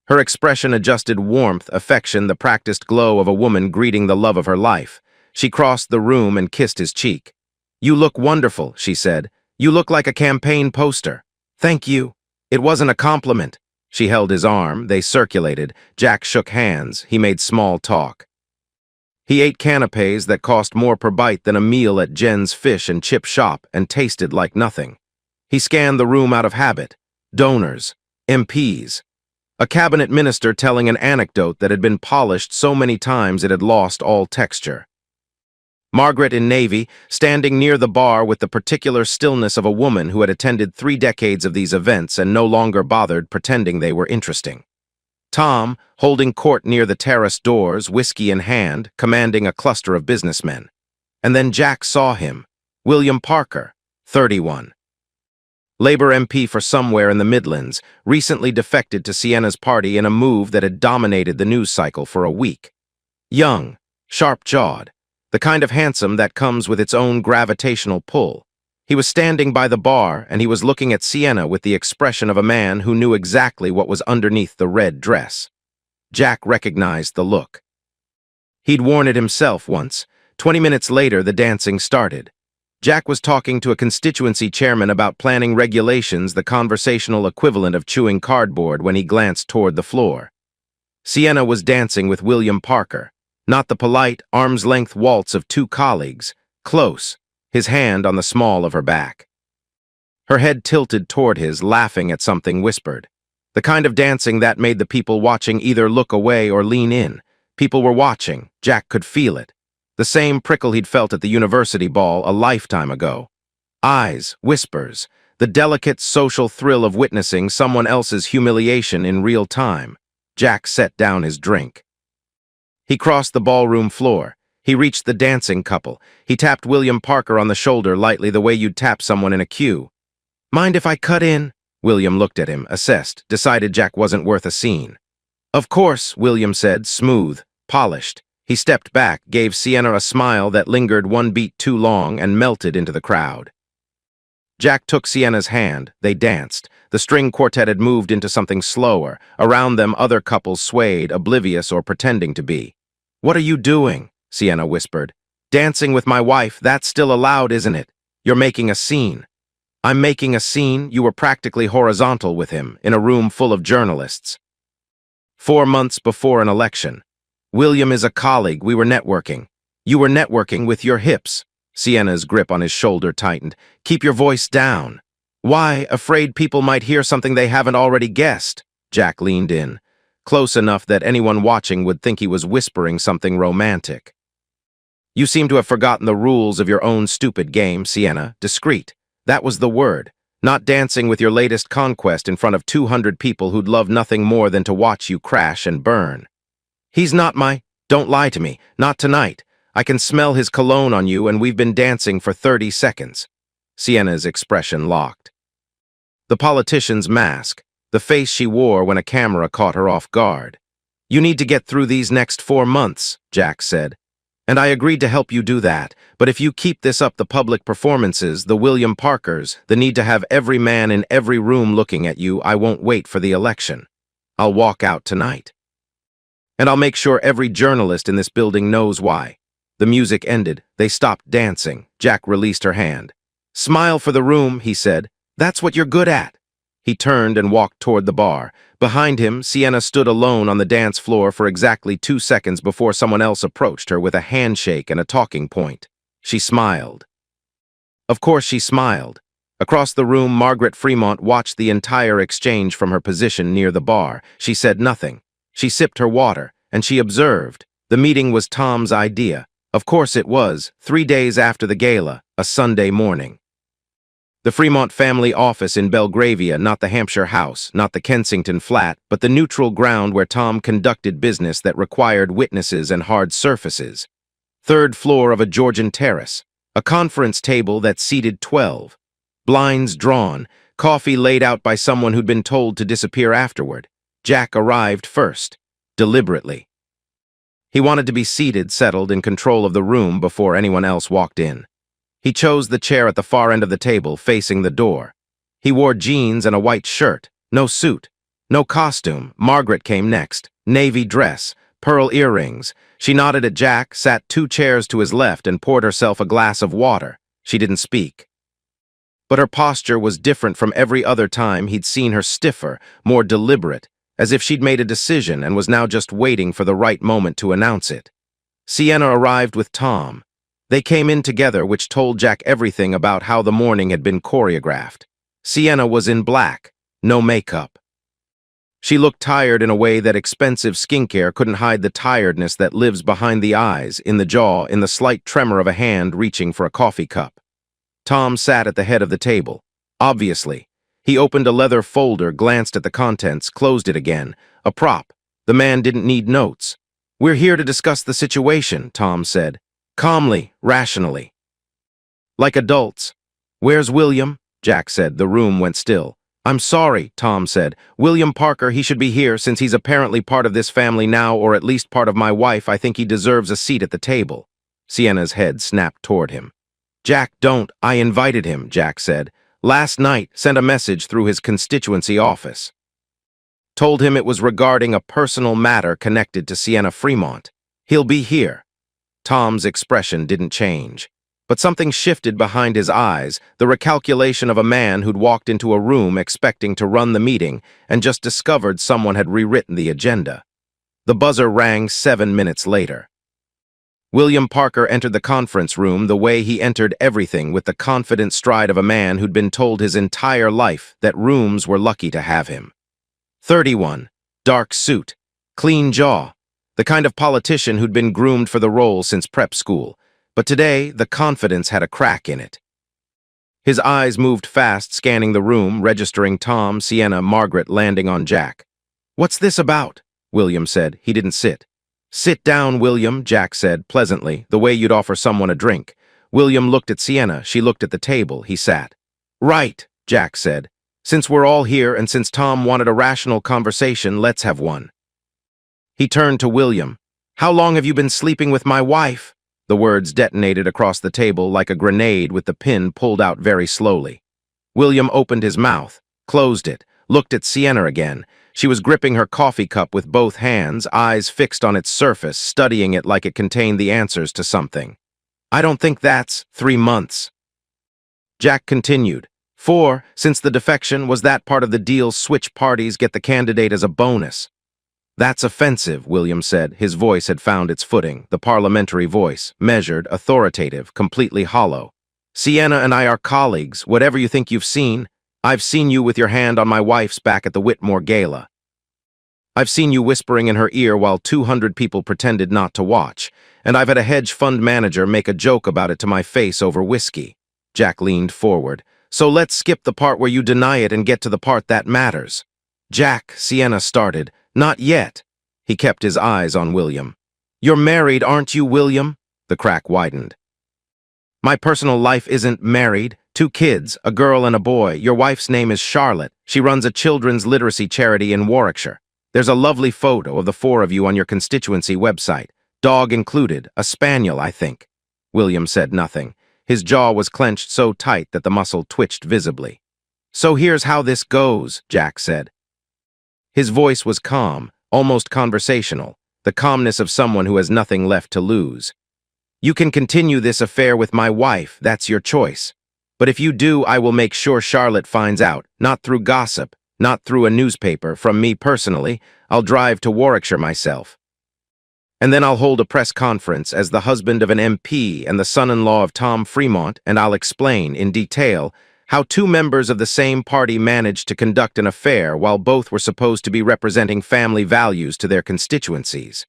Her expression adjusted warmth, affection, the practiced glow of a woman greeting the love of her life. She crossed the room and kissed his cheek. "You look wonderful," she said. "You look like a campaign poster." "Thank you." It wasn't a compliment. She held his arm. They circulated. Jack shook hands. He made small talk. He ate canapes that cost more per bite than a meal at Jen's fish and chip shop and tasted like nothing. He scanned the room out of habit. Donors. MPs. A cabinet minister telling an anecdote that had been polished so many times it had lost all texture. Margaret in navy, standing near the bar with the particular stillness of a woman who had attended 3 decades of these events and no longer bothered pretending they were interesting. Tom, holding court near the terrace doors, whiskey in hand, commanding a cluster of businessmen. And then Jack saw him. William Parker, 31. Labour MP for somewhere in the Midlands, recently defected to Sienna's party in a move that had dominated the news cycle for a week. Young, sharp-jawed, the kind of handsome that comes with its own gravitational pull. He was standing by the bar, and he was looking at Sienna with the expression of a man who knew exactly what was underneath the red dress. Jack recognized the look. He'd worn it himself once. 20 minutes later, the dancing started. Jack was talking to a constituency chairman about planning regulations, the conversational equivalent of chewing cardboard, when he glanced toward the floor. Sienna was dancing with William Parker. Not the polite, arm's-length waltz of 2 colleagues. Close, his hand on the small of her back. Her head tilted toward his, laughing at something whispered. The kind of dancing that made the people watching either look away or lean in. People were watching. Jack could feel it. The same prickle he'd felt at the university ball a lifetime ago. Eyes, whispers, the delicate social thrill of witnessing someone else's humiliation in real time. Jack set down his drink. He crossed the ballroom floor. He reached the dancing couple. He tapped William Parker on the shoulder lightly, the way you'd tap someone in a queue. "Mind if I cut in?" William looked at him, assessed, decided Jack wasn't worth a scene. "Of course," William said, smooth, polished. He stepped back, gave Sienna a smile that lingered 1 beat too long, and melted into the crowd. Jack took Sienna's hand. They danced. The string quartet had moved into something slower. Around them, other couples swayed, oblivious or pretending to be. "What are you doing?" Sienna whispered. "Dancing with my wife, that's still allowed, isn't it? You're making a scene." "I'm making a scene?" You were practically horizontal with him, in a room full of journalists. 4 months before an election. "William is a colleague. We were networking." "You were networking with your hips." Sienna's grip on his shoulder tightened. "Keep your voice down." "Why? Afraid people might hear something they haven't already guessed." Jack leaned in, close enough that anyone watching would think he was whispering something romantic. "You seem to have forgotten the rules of your own stupid game, Sienna. Discreet. That was the word. Not dancing with your latest conquest in front of 200 people who'd love nothing more than to watch you crash and burn." "He's not my—" "Don't lie to me. Not tonight. I can smell his cologne on you, and we've been dancing for 30 seconds. Sienna's expression locked. The politician's mask, the face she wore when a camera caught her off guard. "You need to get through these next 4 months, Jack said. "And I agreed to help you do that, but if you keep this up, the public performances, the William Parkers, the need to have every man in every room looking at you, I won't wait for the election. I'll walk out tonight. And I'll make sure every journalist in this building knows why." The music ended. They stopped dancing. Jack released her hand. "Smile for the room," he said. "That's what you're good at." He turned and walked toward the bar. Behind him, Sienna stood alone on the dance floor for exactly 2 seconds before someone else approached her with a handshake and a talking point. She smiled. Of course she smiled. Across the room, Margaret Fremont watched the entire exchange from her position near the bar. She said nothing. She sipped her water, and she observed. The meeting was Tom's idea. Of course it was, 3 days after the gala, a Sunday morning. The Fremont family office in Belgravia, not the Hampshire house, not the Kensington flat, but the neutral ground where Tom conducted business that required witnesses and hard surfaces. 3rd floor of a Georgian terrace, a conference table that seated 12. Blinds drawn, coffee laid out by someone who'd been told to disappear afterward. Jack arrived first, deliberately. He wanted to be seated, settled, in control of the room before anyone else walked in. He chose the chair at the far end of the table, facing the door. He wore jeans and a white shirt, no suit, no costume. Margaret came next, navy dress, pearl earrings. She nodded at Jack, sat 2 chairs to his left, and poured herself a glass of water. She didn't speak. But her posture was different from every other time he'd seen her, stiffer, more deliberate, as if she'd made a decision and was now just waiting for the right moment to announce it. Sienna arrived with Tom. They came in together, which told Jack everything about how the morning had been choreographed. Sienna was in black, no makeup. She looked tired in a way that expensive skincare couldn't hide the tiredness that lives behind the eyes, in the jaw, in the slight tremor of a hand reaching for a coffee cup. Tom sat at the head of the table. Obviously, he opened a leather folder, glanced at the contents, closed it again. A prop. The man didn't need notes. "We're here to discuss the situation," Tom said, calmly, rationally. "Like adults." "Where's William?" Jack said. The room went still. "I'm sorry," Tom said. "William Parker, he should be here since he's apparently part of this family now, or at least part of my wife. I think he deserves a seat at the table." Sienna's head snapped toward him. "Jack, don't. I invited him," Jack said. "Last night, sent a message through his constituency office. Told him it was regarding a personal matter connected to Sienna Fremont. He'll be here." Tom's expression didn't change. But something shifted behind his eyes, the recalculation of a man who'd walked into a room expecting to run the meeting and just discovered someone had rewritten the agenda. The buzzer rang 7 minutes later. William Parker entered the conference room the way he entered everything, with the confident stride of a man who'd been told his entire life that rooms were lucky to have him. 31, dark suit, clean jaw, the kind of politician who'd been groomed for the role since prep school. But today, the confidence had a crack in it. His eyes moved fast, scanning the room, registering Tom, Sienna, Margaret, landing on Jack. "What's this about?" William said. He didn't sit. "Sit down, William," Jack said, pleasantly, the way you'd offer someone a drink. William looked at Sienna. She looked at the table. He sat. "Right," Jack said. "Since we're all here and since Tom wanted a rational conversation, let's have one." He turned to William. "How long have you been sleeping with my wife?" The words detonated across the table like a grenade, with the pin pulled out very slowly. William opened his mouth, closed it, looked at Sienna again. She was gripping her coffee cup with both hands, eyes fixed on its surface, studying it like it contained the answers to something. "I don't think that's 3 months." Jack continued. 4, since the defection, was that part of the deal? Switch parties, get the candidate as a bonus." "That's offensive," William said. His voice had found its footing, the parliamentary voice, measured, authoritative, completely hollow. "Sienna and I are colleagues. Whatever you think you've seen, I've seen you with your hand on my wife's back at the Whitmore Gala. I've seen you whispering in her ear while 200 people pretended not to watch, and I've had a hedge fund manager make a joke about it to my face over whiskey." Jack leaned forward. "So let's skip the part where you deny it and get to the part that matters." "Jack," Sienna started. "Not yet." He kept his eyes on William. "You're married, aren't you, William?" The crack widened. "My personal life isn't married. 2 kids, a girl and a boy. Your wife's name is Charlotte. She runs a children's literacy charity in Warwickshire. There's a lovely photo of the 4 of you on your constituency website. Dog included, a spaniel, I think." William said nothing. His jaw was clenched so tight that the muscle twitched visibly. "So here's how this goes," Jack said. His voice was calm, almost conversational, the calmness of someone who has nothing left to lose. "You can continue this affair with my wife, that's your choice. But if you do, I will make sure Charlotte finds out, not through gossip, not through a newspaper, from me personally. I'll drive to Warwickshire myself. And then I'll hold a press conference as the husband of an MP and the son-in-law of Tom Fremont, and I'll explain, in detail, how 2 members of the same party managed to conduct an affair while both were supposed to be representing family values to their constituencies."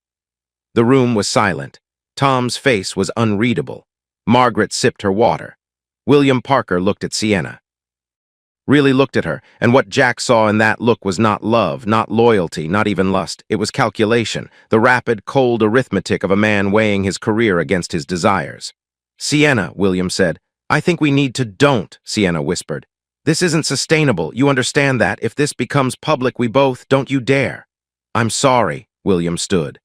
The room was silent. Tom's face was unreadable. Margaret sipped her water. William Parker looked at Sienna. Really looked at her, and what Jack saw in that look was not love, not loyalty, not even lust. It was calculation, the rapid, cold arithmetic of a man weighing his career against his desires. "Sienna," William said, I think we need to don't, Sienna whispered. This isn't sustainable, you understand that. If this becomes public, we both, don't you dare. I'm sorry, William stood.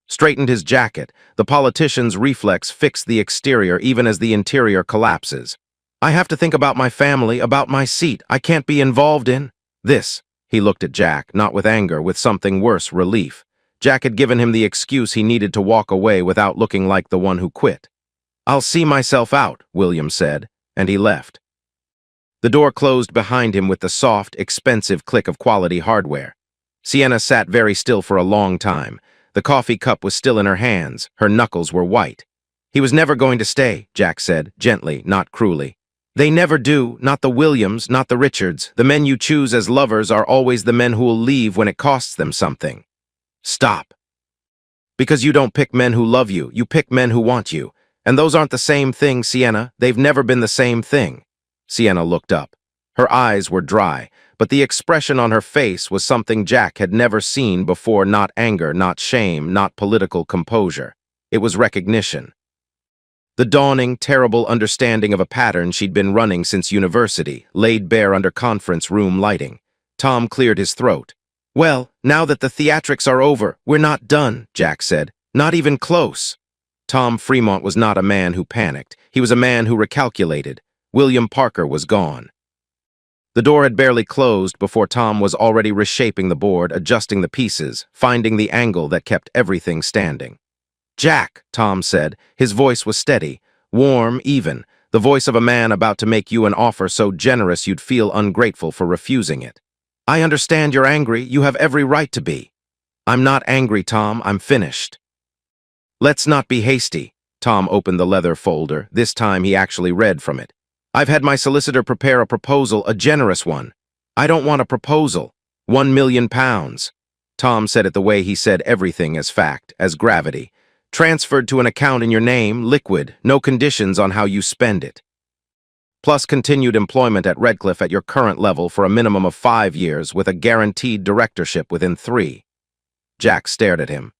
Straightened his jacket. The politician's reflex fixed the exterior even as the interior collapses. I have to think about my family, about my seat. I can't be involved in this. He looked at Jack, not with anger, with something worse, relief. Jack had given him the excuse he needed to walk away without looking like the one who quit. I'll see myself out, William said, and he left. The door closed behind him with the soft, expensive click of quality hardware. Sienna sat very still for a long time. The coffee cup was still in her hands. Her knuckles were white. He was never going to stay, Jack said, gently, not cruelly. They never do, not the Williams, not the Richards. The men you choose as lovers are always the men who will leave when it costs them something. Stop. Because you don't pick men who love you, you pick men who want you. And those aren't the same thing, Sienna. They've never been the same thing. Sienna looked up. Her eyes were dry, but the expression on her face was something Jack had never seen before, not anger, not shame, not political composure. It was recognition. The dawning, terrible understanding of a pattern she'd been running since university, laid bare under conference room lighting. Tom cleared his throat. Well, now that the theatrics are over, we're not done, Jack said. Not even close. Tom Fremont was not a man who panicked. He was a man who recalculated. William Parker was gone. The door had barely closed before Tom was already reshaping the board, adjusting the pieces, finding the angle that kept everything standing. Jack, Tom said. His voice was steady, warm, even, the voice of a man about to make you an offer so generous you'd feel ungrateful for refusing it. I understand you're angry. You have every right to be. I'm not angry, Tom. I'm finished. Let's not be hasty. Tom opened the leather folder. This time he actually read from it. I've had my solicitor prepare a proposal, a generous one. I don't want a proposal. £1 million. Tom said it the way he said everything, as fact, as gravity. Transferred to an account in your name, liquid, no conditions on how you spend it. Plus continued employment at Redcliffe at your current level for a minimum of 5 years with a guaranteed directorship within 3. Jack stared at him.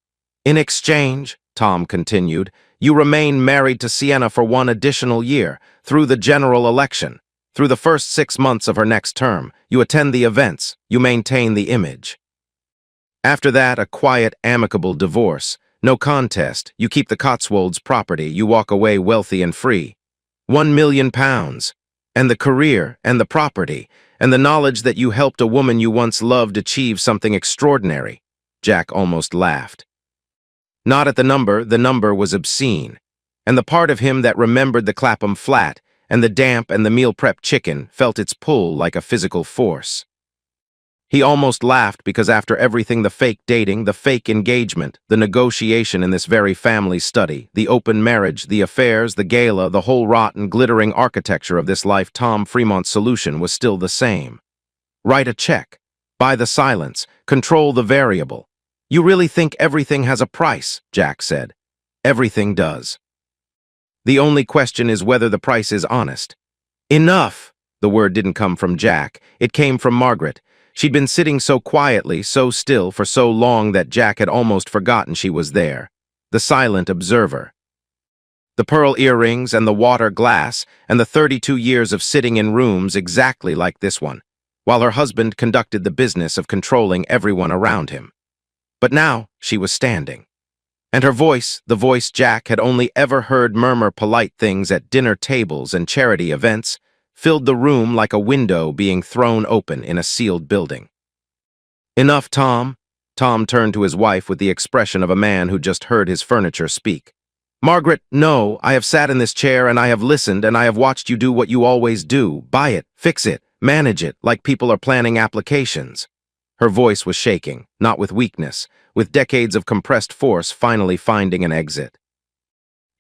In exchange, Tom continued, you remain married to Sienna for 1 additional year, through the general election. Through the first 6 months of her next term, you attend the events, you maintain the image. After that, a quiet, amicable divorce. No contest, you keep the Cotswolds property, you walk away wealthy and free. £1 million. And the career, and the property, and the knowledge that you helped a woman you once loved achieve something extraordinary. Jack almost laughed. Not at the number was obscene. And the part of him that remembered the Clapham flat, and the damp and the meal prep chicken, felt its pull like a physical force. He almost laughed because after everything, the fake dating, the fake engagement, the negotiation in this very family study, the open marriage, the affairs, the gala, the whole rotten, glittering architecture of this life, Tom Fremont's solution was still the same. Write a check. Buy the silence. Control the variable. You really think everything has a price, Jack said. Everything does. The only question is whether the price is honest. Enough! The word didn't come from Jack. It came from Margaret. She'd been sitting so quietly, so still, for so long that Jack had almost forgotten she was there. The silent observer. The pearl earrings and the water glass and the 32 years of sitting in rooms exactly like this one, while her husband conducted the business of controlling everyone around him. But now she was standing. And her voice, the voice Jack had only ever heard murmur polite things at dinner tables and charity events, filled the room like a window being thrown open in a sealed building. Enough, Tom. Tom turned to his wife with the expression of a man who just heard his furniture speak. Margaret, no, I have sat in this chair and I have listened and I have watched you do what you always do. Buy it, fix it, manage it, like people are planning applications. Her voice was shaking, not with weakness, with decades of compressed force finally finding an exit.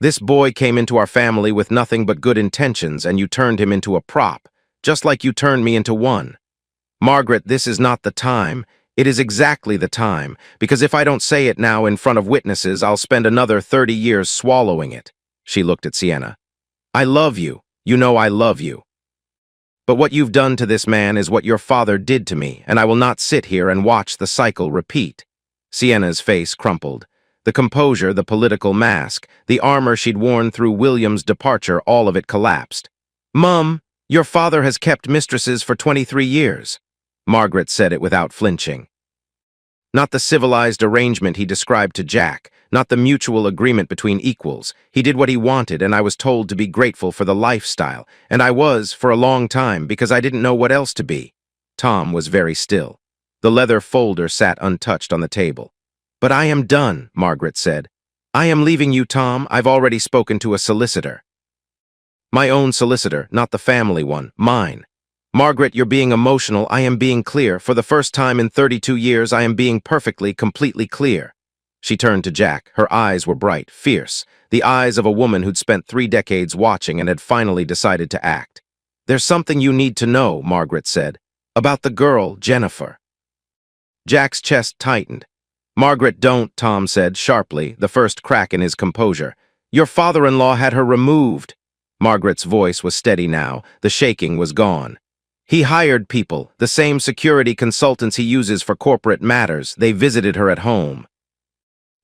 This boy came into our family with nothing but good intentions, and you turned him into a prop, just like you turned me into one. Margaret, this is not the time. It is exactly the time, because if I don't say it now in front of witnesses, I'll spend another 30 years swallowing it. She looked at Sienna. I love you. You know I love you. But what you've done to this man is what your father did to me, and I will not sit here and watch the cycle repeat. Sienna's face crumpled. The composure, the political mask, the armor she'd worn through William's departure, all of it collapsed. "Mum, your father has kept mistresses for 23 years. Margaret said it without flinching. Not the civilized arrangement he described to Jack, not the mutual agreement between equals. He did what he wanted, and I was told to be grateful for the lifestyle, and I was, for a long time, because I didn't know what else to be." Tom was very still. The leather folder sat untouched on the table. "But I am done," Margaret said. "I am leaving you, Tom. I've already spoken to a solicitor." "My own solicitor, not the family one, mine." "Margaret, you're being emotional. I am being clear. For the first time in 32 years, I am being perfectly, completely clear." She turned to Jack. Her eyes were bright, fierce, the eyes of a woman who'd spent 3 decades watching and had finally decided to act. "There's something you need to know," Margaret said, "about the girl, Jennifer." Jack's chest tightened. "Margaret, don't," Tom said sharply, the first crack in his composure. "Your father-in-law had her removed." Margaret's voice was steady now. The shaking was gone. "He hired people, the same security consultants he uses for corporate matters. They visited her at home.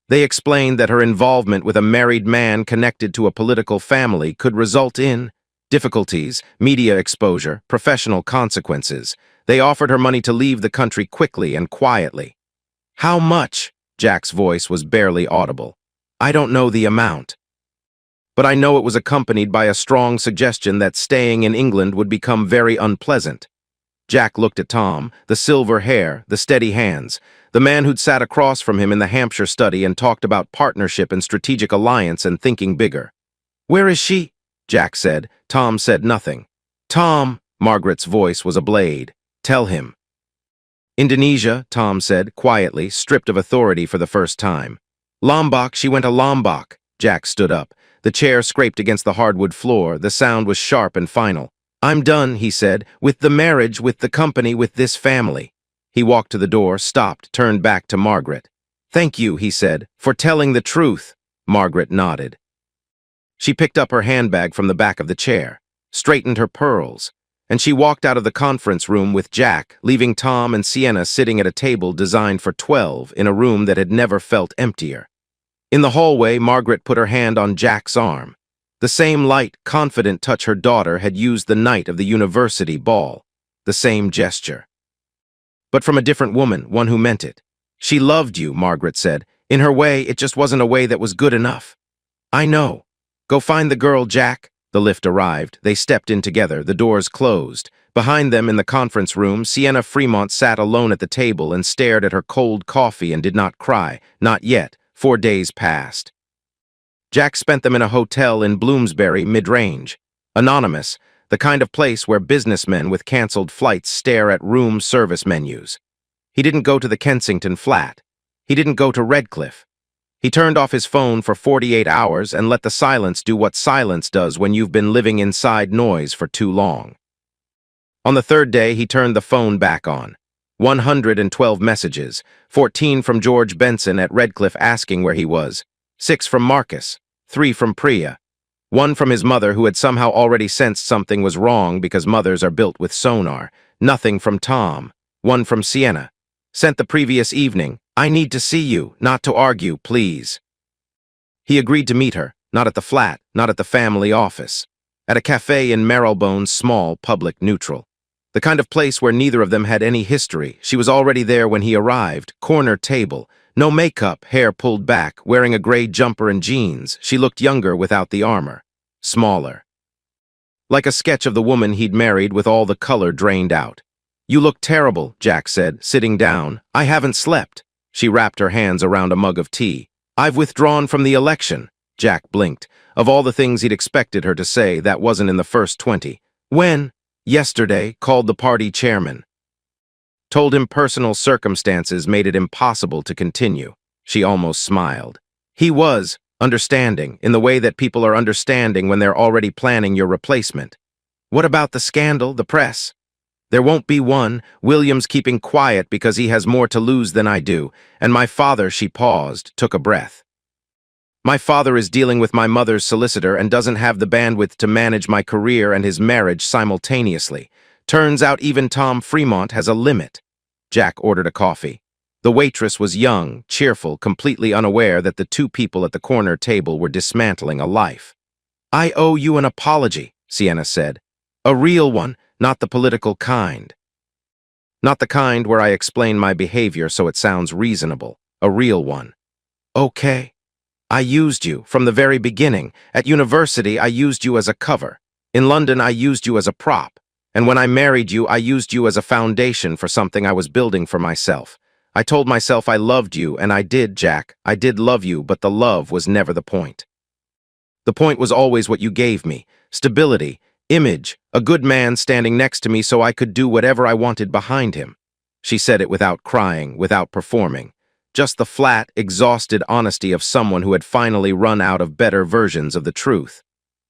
They explained that her involvement with a married man connected to a political family could result in difficulties, media exposure, professional consequences. They offered her money to leave the country quickly and quietly." "How much?" Jack's voice was barely audible. "I don't know the amount. But I know it was accompanied by a strong suggestion that staying in England would become very unpleasant." Jack looked at Tom, the silver hair, the steady hands, the man who'd sat across from him in the Hampshire study and talked about partnership and strategic alliance and thinking bigger. "Where is she?" Jack said. Tom said nothing. "Tom," Margaret's voice was a blade. "Tell him." "Indonesia," Tom said, quietly, stripped of authority for the first time. "Lombok, she went to Lombok." Jack stood up. The chair scraped against the hardwood floor. The sound was sharp and final. "I'm done," he said, "with the marriage, with the company, with this family." He walked to the door, stopped, turned back to Margaret. "Thank you," he said, "for telling the truth." Margaret nodded. She picked up her handbag from the back of the chair, straightened her pearls, and she walked out of the conference room with Jack, leaving Tom and Sienna sitting at a table designed for 12 in a room that had never felt emptier. In the hallway, Margaret put her hand on Jack's arm. The same light, confident touch her daughter had used the night of the university ball. The same gesture. But from a different woman, one who meant it. "She loved you," Margaret said. "In her way, it just wasn't a way that was good enough." "I know. Go find the girl, Jack." The lift arrived. They stepped in together. The doors closed. Behind them, in the conference room, Sienna Fremont sat alone at the table and stared at her cold coffee and did not cry. Not yet. 4 days passed. Jack spent them in a hotel in Bloomsbury, mid-range. Anonymous, the kind of place where businessmen with canceled flights stare at room service menus. He didn't go to the Kensington flat. He didn't go to Redcliffe. He turned off his phone for 48 hours and let the silence do what silence does when you've been living inside noise for too long. On the 3rd day, he turned the phone back on. 112 messages, 14 from George Benson at Redcliffe asking where he was, 6 from Marcus, 3 from Priya, 1 from his mother who had somehow already sensed something was wrong because mothers are built with sonar, nothing from Tom, 1 from Sienna, sent the previous evening, "I need to see you, not to argue, please." He agreed to meet her, not at the flat, not at the family office, at a cafe in Marylebone's small public neutral. The kind of place where neither of them had any history. She was already there when he arrived, corner table, no makeup, hair pulled back, wearing a gray jumper and jeans. She looked younger without the armor, smaller. Like a sketch of the woman he'd married with all the color drained out. "You look terrible," Jack said, sitting down. "I haven't slept." She wrapped her hands around a mug of tea. "I've withdrawn from the election." Jack blinked. Of all the things he'd expected her to say, that wasn't in the first 20. "When?" "Yesterday," called the party chairman. Told him personal circumstances made it impossible to continue. She almost smiled. He was understanding, in the way that people are understanding when they're already planning your replacement. "What about the scandal, the press?" "There won't be one. William's keeping quiet because he has more to lose than I do. And my father," she paused, took a breath. "My father is dealing with my mother's solicitor and doesn't have the bandwidth to manage my career and his marriage simultaneously. Turns out even Tom Fremont has a limit." Jack ordered a coffee. The waitress was young, cheerful, completely unaware that the two people at the corner table were dismantling a life. "I owe you an apology," Sienna said. "A real one, not the political kind. Not the kind where I explain my behavior so it sounds reasonable. A real one." "Okay. I used you from the very beginning. At university, I used you as a cover. In London, I used you as a prop. And when I married you, I used you as a foundation for something I was building for myself. I told myself I loved you, and I did, Jack. I did love you, but the love was never the point. The point was always what you gave me: stability, image, a good man standing next to me so I could do whatever I wanted behind him." She said it without crying, without performing. Just the flat, exhausted honesty of someone who had finally run out of better versions of the truth.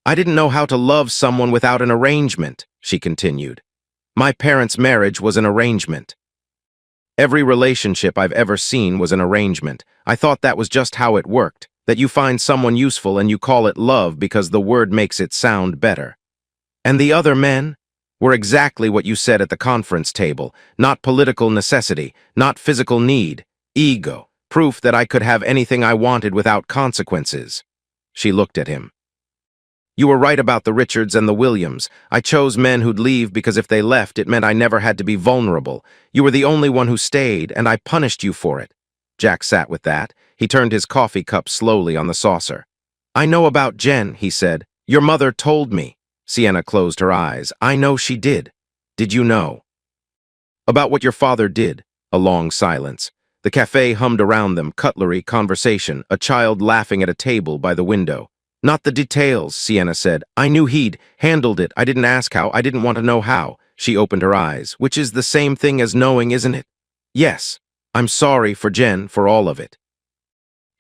"I didn't know how to love someone without an arrangement," she continued. "My parents' marriage was an arrangement. Every relationship I've ever seen was an arrangement. I thought that was just how it worked, that you find someone useful and you call it love because the word makes it sound better. And the other men were exactly what you said at the conference table: not political necessity, not physical need, ego, proof that I could have anything I wanted without consequences." She looked at him. "You were right about the Richards and the Williams. I chose men who'd leave because if they left, it meant I never had to be vulnerable. You were the only one who stayed, and I punished you for it." Jack sat with that. He turned his coffee cup slowly on the saucer. "I know about Jen," he said. "Your mother told me." Sienna closed her eyes. "I know she did. Did you know?" "About what your father did." A long silence. The cafe hummed around them, cutlery, conversation, a child laughing at a table by the window. "Not the details," Sienna said. "I knew he'd handled it. I didn't ask how. I didn't want to know how." She opened her eyes. "Which is the same thing as knowing, isn't it?" "Yes. I'm sorry for Jen, for all of it.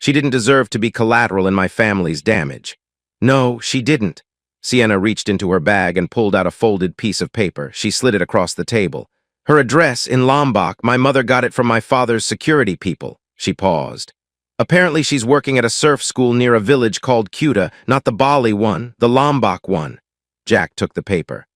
She didn't deserve to be collateral in my family's damage." "No, she didn't." Sienna reached into her bag and pulled out a folded piece of paper. She slid it across the table. "Her address in Lombok. My mother got it from my father's security people." She paused. "Apparently she's working at a surf school near a village called Kuta, not the Bali one, the Lombok one." Jack took the paper.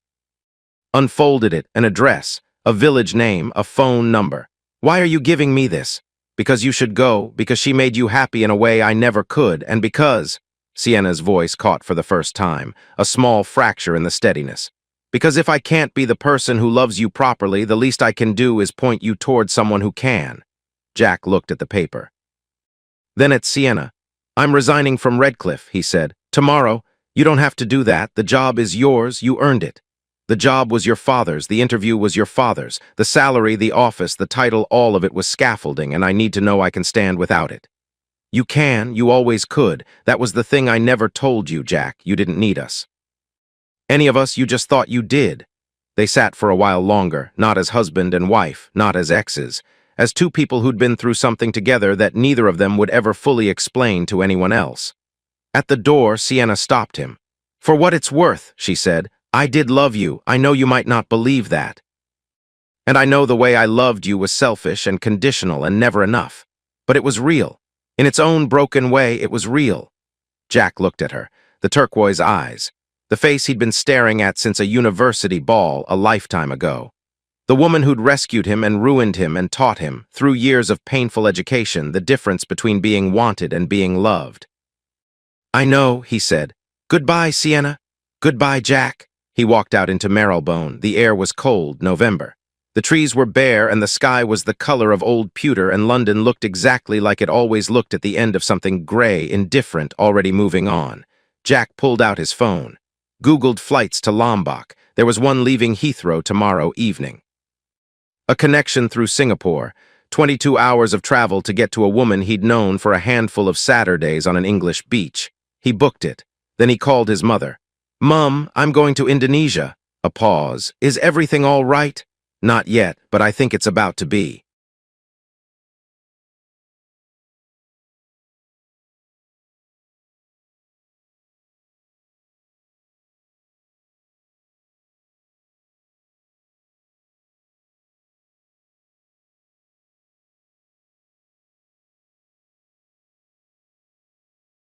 Unfolded it, an address, a village name, a phone number. "Why are you giving me this?" "Because you should go, because she made you happy in a way I never could, and because—" Sienna's voice caught for the first time, a small fracture in the steadiness. "Because if I can't be the person who loves you properly, the least I can do is point you toward someone who can." Jack looked at the paper. Then at Sienna. "I'm resigning from Redcliffe," he said. "Tomorrow. You don't have to do that. The job is yours. You earned it. The job was your father's. The interview was your father's. The salary, the office, the title, all of it was scaffolding, and I need to know I can stand without it. You can. You always could. That was the thing I never told you, Jack. You didn't need us. Any of us, you just thought you did." They sat for a while longer, not as husband and wife, not as exes, as two people who'd been through something together that neither of them would ever fully explain to anyone else. At the door, Sienna stopped him. "For what it's worth," she said, "I did love you. I know you might not believe that. And I know the way I loved you was selfish and conditional and never enough. But it was real. In its own broken way, it was real." Jack looked at her, the turquoise eyes, the face he'd been staring at since a university ball a lifetime ago. The woman who'd rescued him and ruined him and taught him, through years of painful education, the difference between being wanted and being loved. "I know," he said. "Goodbye, Sienna. Goodbye, Jack." He walked out into Marylebone. The air was cold, November. The trees were bare and the sky was the color of old pewter, and London looked exactly like it always looked at the end of something gray, indifferent, already moving on. Jack pulled out his phone. Googled flights to Lombok. There was one leaving Heathrow tomorrow evening. A connection through Singapore. 22 hours of travel to get to a woman he'd known for a handful of Saturdays on an English beach. He booked it. Then he called his mother. "Mum, I'm going to Indonesia." A pause. "Is everything all right?" "Not yet, but I think it's about to be."